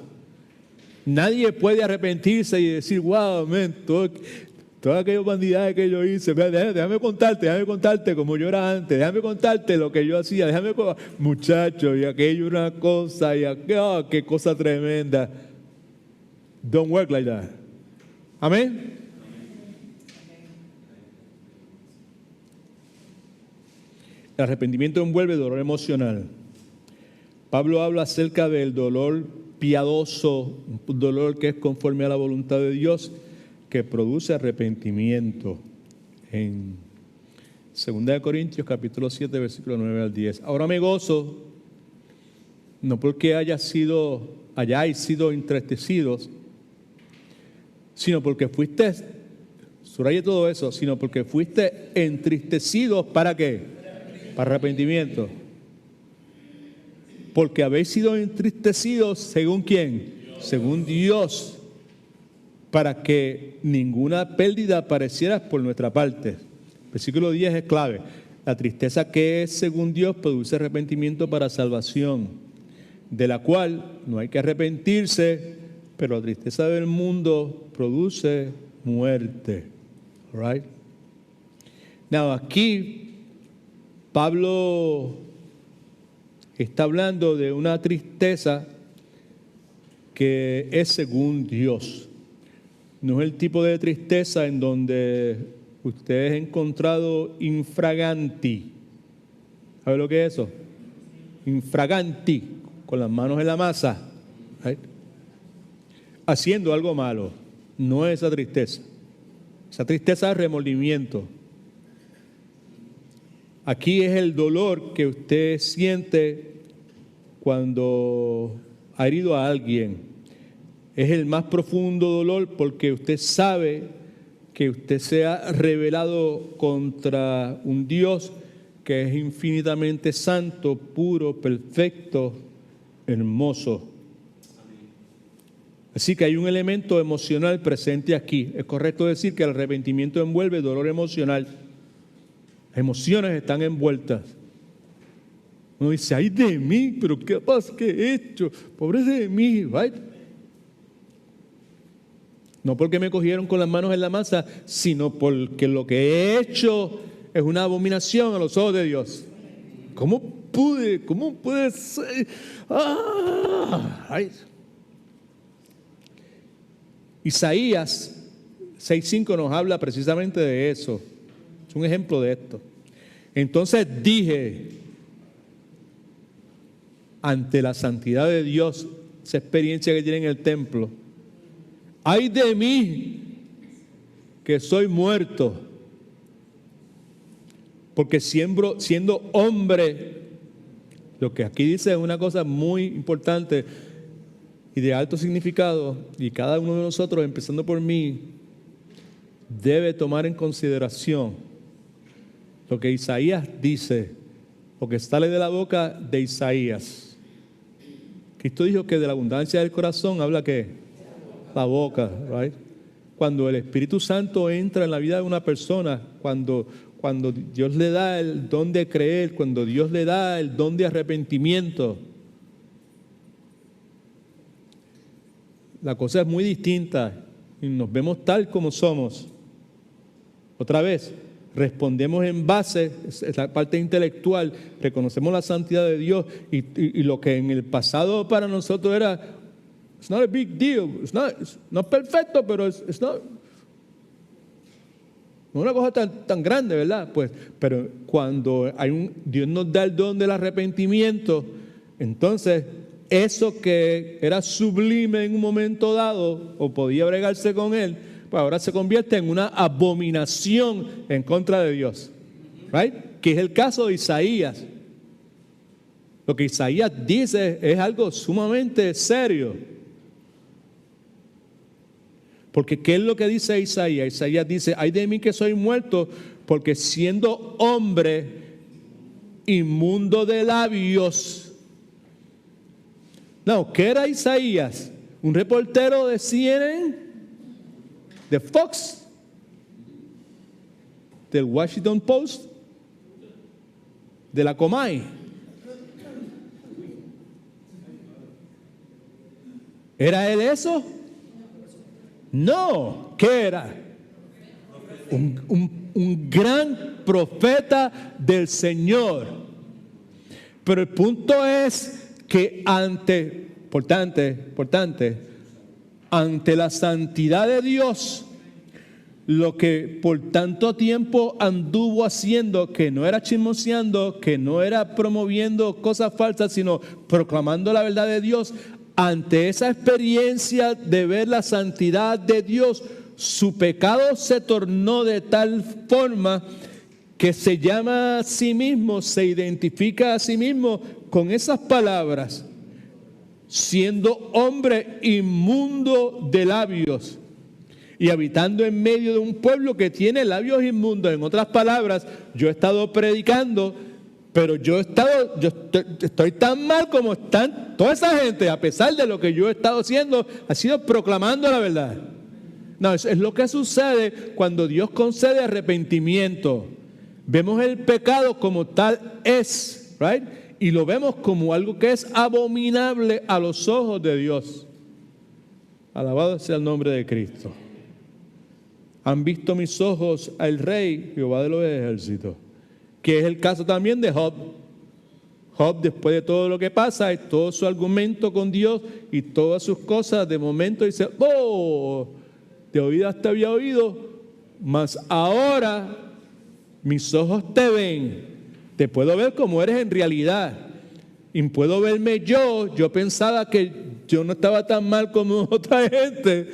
Nadie puede arrepentirse y decir: wow, man, todas aquellas bandidades que yo hice, déjame contarte como yo era antes, déjame contarte lo que yo hacía, muchacho, y aquello era una cosa, y aquello, qué cosa tremenda. Don't work like that. Amén. El arrepentimiento envuelve dolor emocional. Pablo habla acerca del dolor piadoso, un dolor que es conforme a la voluntad de Dios, que produce arrepentimiento. En 2 Corintios capítulo 7, versículo 9 al 10. Ahora me gozo, no porque hayáis sido entristecidos, sino porque fuiste, subraye todo eso, sino porque fuiste entristecidos, ¿para qué? Para arrepentimiento. Porque habéis sido entristecidos, ¿según quién? Según Dios, para que ninguna pérdida apareciera por nuestra parte. Versículo 10 es clave. La tristeza que es según Dios produce arrepentimiento para salvación, de la cual no hay que arrepentirse, pero la tristeza del mundo produce muerte. All right? Now, aquí Pablo está hablando de una tristeza que es según Dios. No es el tipo de tristeza en donde usted ha encontrado infraganti. ¿Sabe lo que es eso? Infraganti, con las manos en la masa, right? Haciendo algo malo. No es esa tristeza. Esa tristeza es remordimiento. Aquí es el dolor que usted siente cuando ha herido a alguien. Es el más profundo dolor porque usted sabe que usted se ha rebelado contra un Dios que es infinitamente santo, puro, perfecto, hermoso. Así que hay un elemento emocional presente aquí. Es correcto decir que el arrepentimiento envuelve dolor emocional. Las emociones están envueltas. Uno dice: ay de mí, pero ¿qué pasa? ¿Qué he hecho? Pobre de mí, right? No porque me cogieron con las manos en la masa, sino porque lo que he hecho es una abominación a los ojos de Dios. ¿Cómo puede ser? Right. Isaías 6:5 nos habla precisamente de eso. Es un ejemplo de esto. Entonces dije, ante la santidad de Dios, esa experiencia que tiene en el templo, ¡ay de mí que soy muerto! Porque siendo hombre, lo que aquí dice es una cosa muy importante y de alto significado, y cada uno de nosotros, empezando por mí, debe tomar en consideración lo que Isaías dice, lo que sale de la boca de Isaías. Cristo dijo que de la abundancia del corazón habla ¿qué? La boca, right? Cuando el Espíritu Santo entra en la vida de una persona, cuando Dios le da el don de creer, cuando Dios le da el don de arrepentimiento, la cosa es muy distinta y nos vemos tal como somos. Otra vez, respondemos en base, es la parte intelectual, reconocemos la santidad de Dios y lo que en el pasado para nosotros era, it's not a big deal, no es perfecto, pero it's not, no es una cosa tan grande, ¿verdad? Pues, pero cuando Dios nos da el don del arrepentimiento, entonces eso que era sublime en un momento dado o podía bregarse con él, pues ahora se convierte en una abominación en contra de Dios, right? Que es el caso de Isaías. Lo que Isaías dice es algo sumamente serio. Porque ¿qué es lo que dice Isaías? Isaías dice, ¡ay de mí que soy muerto! Porque siendo hombre inmundo de labios. No, ¿qué era Isaías? ¿Un reportero de CNN? ¿De Fox? ¿Del Washington Post? ¿De la Comay? ¿Era él eso? No, ¿qué era? Un gran profeta del Señor. Pero el punto es que ante la santidad de Dios, lo que por tanto tiempo anduvo haciendo, que no era chismoseando, que no era promoviendo cosas falsas, sino proclamando la verdad de Dios, ante esa experiencia de ver la santidad de Dios, su pecado se tornó de tal forma que se llama a sí mismo, se identifica a sí mismo con esas palabras, siendo hombre inmundo de labios y habitando en medio de un pueblo que tiene labios inmundos. En otras palabras, yo he estado predicando, pero yo estoy tan mal como están toda esa gente, a pesar de lo que yo he estado haciendo, ha sido proclamando la verdad. No, es lo que sucede cuando Dios concede arrepentimiento. Vemos el pecado como tal es, right? Y lo vemos como algo que es abominable a los ojos de Dios. Alabado sea el nombre de Cristo. Han visto mis ojos al Rey, Jehová de los ejércitos, que es el caso también de Job. Job, después de todo lo que pasa y todo su argumento con Dios y todas sus cosas, de momento dice, de oídas te había oído, mas ahora mis ojos te ven, te puedo ver como eres en realidad, y puedo verme yo pensaba que yo no estaba tan mal como otra gente,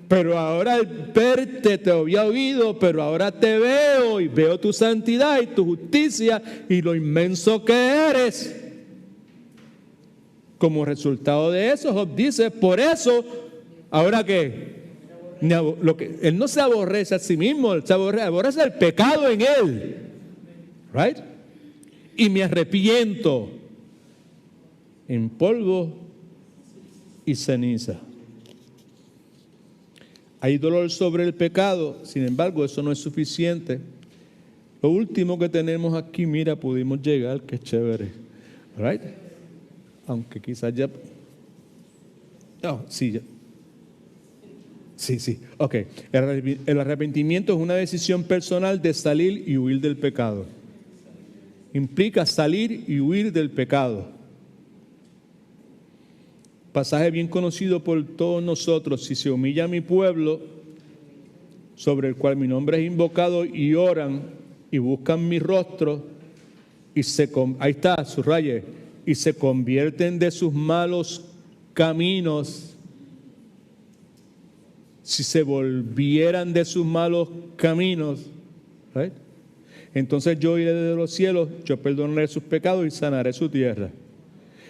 pero ahora al verte te había oído, pero ahora te veo y veo tu santidad y tu justicia y lo inmenso que eres. Como resultado de eso, Job dice, por eso, ¿ahora qué? Él no se aborrece a sí mismo, él se aborrece el pecado en él, right? Y me arrepiento en polvo y ceniza. Hay dolor sobre el pecado, sin embargo, eso no es suficiente. Lo último que tenemos aquí, mira, pudimos llegar, qué chévere, right? Aunque quizás ya, sí, ya. Sí, ok. El arrepentimiento es una decisión personal de salir y huir del pecado. Implica salir y huir del pecado. Pasaje bien conocido por todos nosotros. Si se humilla mi pueblo, sobre el cual mi nombre es invocado, y oran y buscan mi rostro y ahí está, subraye, y se convierten de sus malos caminos, si se volvieran de sus malos caminos, right? Entonces yo iré desde los cielos, yo perdonaré sus pecados y sanaré su tierra.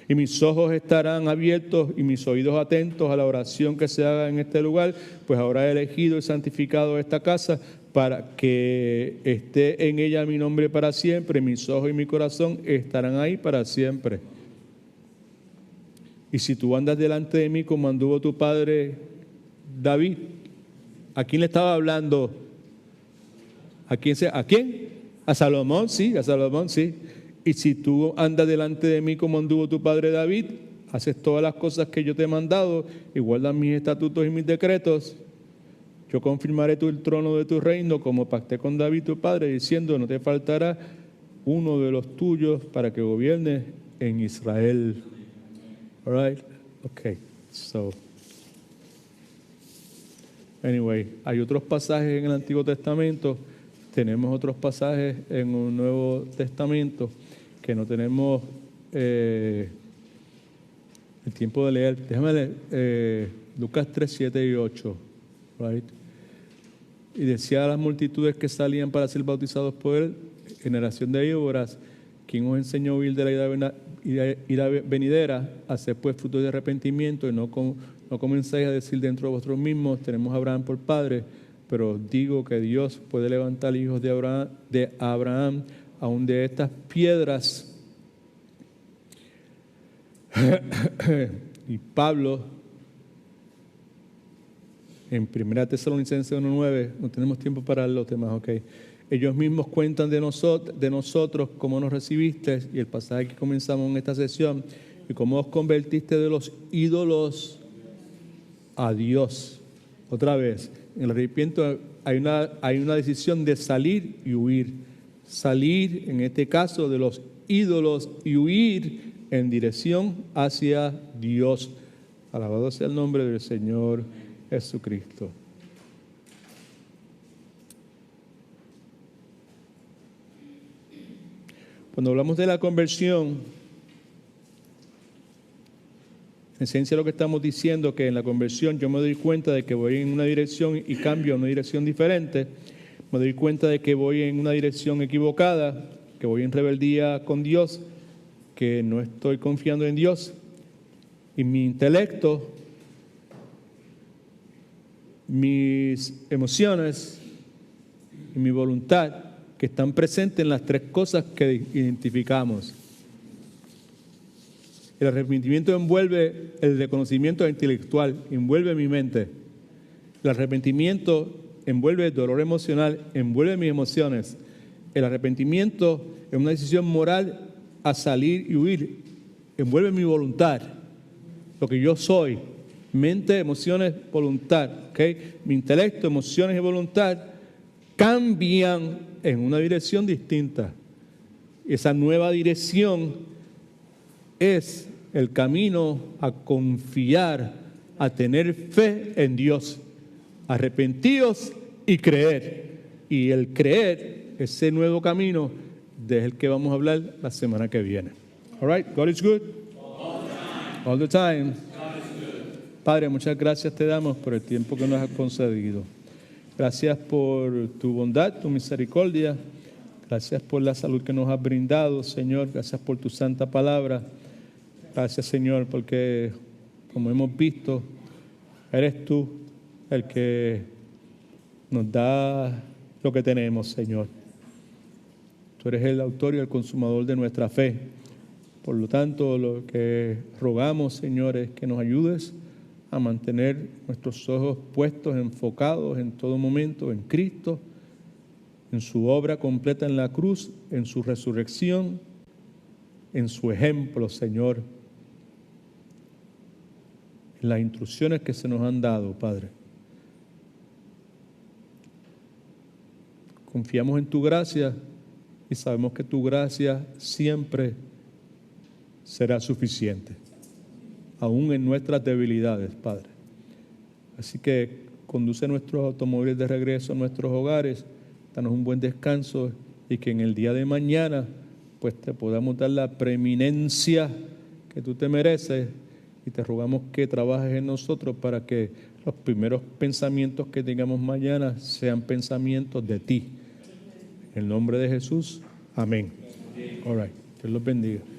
Y mis ojos estarán abiertos y mis oídos atentos a la oración que se haga en este lugar, pues ahora he elegido y santificado esta casa para que esté en ella mi nombre para siempre. Mis ojos y mi corazón estarán ahí para siempre. Y si tú andas delante de mí como anduvo tu padre David, ¿a quién le estaba hablando? ¿A quién? A Salomón, sí, a Salomón, sí. Y si tú andas delante de mí como anduvo tu padre David, haces todas las cosas que yo te he mandado y guardas mis estatutos y mis decretos, yo confirmaré el trono de tu reino como pacté con David tu padre, diciendo, no te faltará uno de los tuyos para que gobierne en Israel. All right? Okay. So, anyway, hay otros pasajes en el Antiguo Testamento, tenemos otros pasajes en el Nuevo Testamento que no tenemos el tiempo de leer. Déjame leer Lucas 3, 7 y 8. Right? Y decía a las multitudes que salían para ser bautizados por él, generación de víboras, ¿quién os enseñó a huir de la ira venidera? Haced pues frutos de arrepentimiento y no comenzáis a decir dentro de vosotros mismos, tenemos a Abraham por padre, pero os digo que Dios puede levantar hijos de Abraham aún de estas piedras. Y Pablo, en 1 Tesalonicenses 1:9, no tenemos tiempo para los temas, ok. Ellos mismos cuentan de nosotros cómo nos recibiste, y el pasaje que comenzamos en esta sesión, y cómo os convertiste de los ídolos a Dios. Otra vez, en el arrepentimiento hay una decisión de salir y huir. Salir, en este caso, de los ídolos y huir en dirección hacia Dios. Alabado sea el nombre del Señor Jesucristo. Cuando hablamos de la conversión, en esencia lo que estamos diciendo que en la conversión yo me doy cuenta de que voy en una dirección y cambio a una dirección diferente. Me doy cuenta de que voy en una dirección equivocada, que voy en rebeldía con Dios, que no estoy confiando en Dios. Y mi intelecto, mis emociones y mi voluntad, que están presentes en las tres cosas que identificamos. El arrepentimiento envuelve el reconocimiento intelectual, envuelve mi mente. El arrepentimiento envuelve el dolor emocional, envuelve mis emociones. El arrepentimiento es una decisión moral a salir y huir, envuelve mi voluntad, lo que yo soy, mente, emociones, voluntad. ¿Okay? Mi intelecto, emociones y voluntad cambian en una dirección distinta. Esa nueva dirección es el camino a confiar, a tener fe en Dios. Arrepentíos y creer. Y el creer, ese nuevo camino, del que vamos a hablar la semana que viene. All right, God is good. All the time. Padre, muchas gracias te damos por el tiempo que nos has concedido. Gracias por tu bondad, tu misericordia. Gracias por la salud que nos has brindado, Señor. Gracias por tu santa palabra. Gracias, Señor, porque, como hemos visto, eres tú el que nos da lo que tenemos, Señor. Tú eres el autor y el consumador de nuestra fe. Por lo tanto, lo que rogamos, Señor, es que nos ayudes a mantener nuestros ojos puestos, enfocados en todo momento en Cristo, en su obra completa en la cruz, en su resurrección, en su ejemplo, Señor, en las instrucciones que se nos han dado, Padre. Confiamos en tu gracia y sabemos que tu gracia siempre será suficiente, aún en nuestras debilidades, Padre. Así que conduce nuestros automóviles de regreso a nuestros hogares, danos un buen descanso y y que en el día de mañana pues te podamos dar la preeminencia que tú te mereces, y te rogamos que trabajes en nosotros para que los primeros pensamientos que tengamos mañana sean pensamientos de ti. En el nombre de Jesús, amén. All right. Dios los bendiga.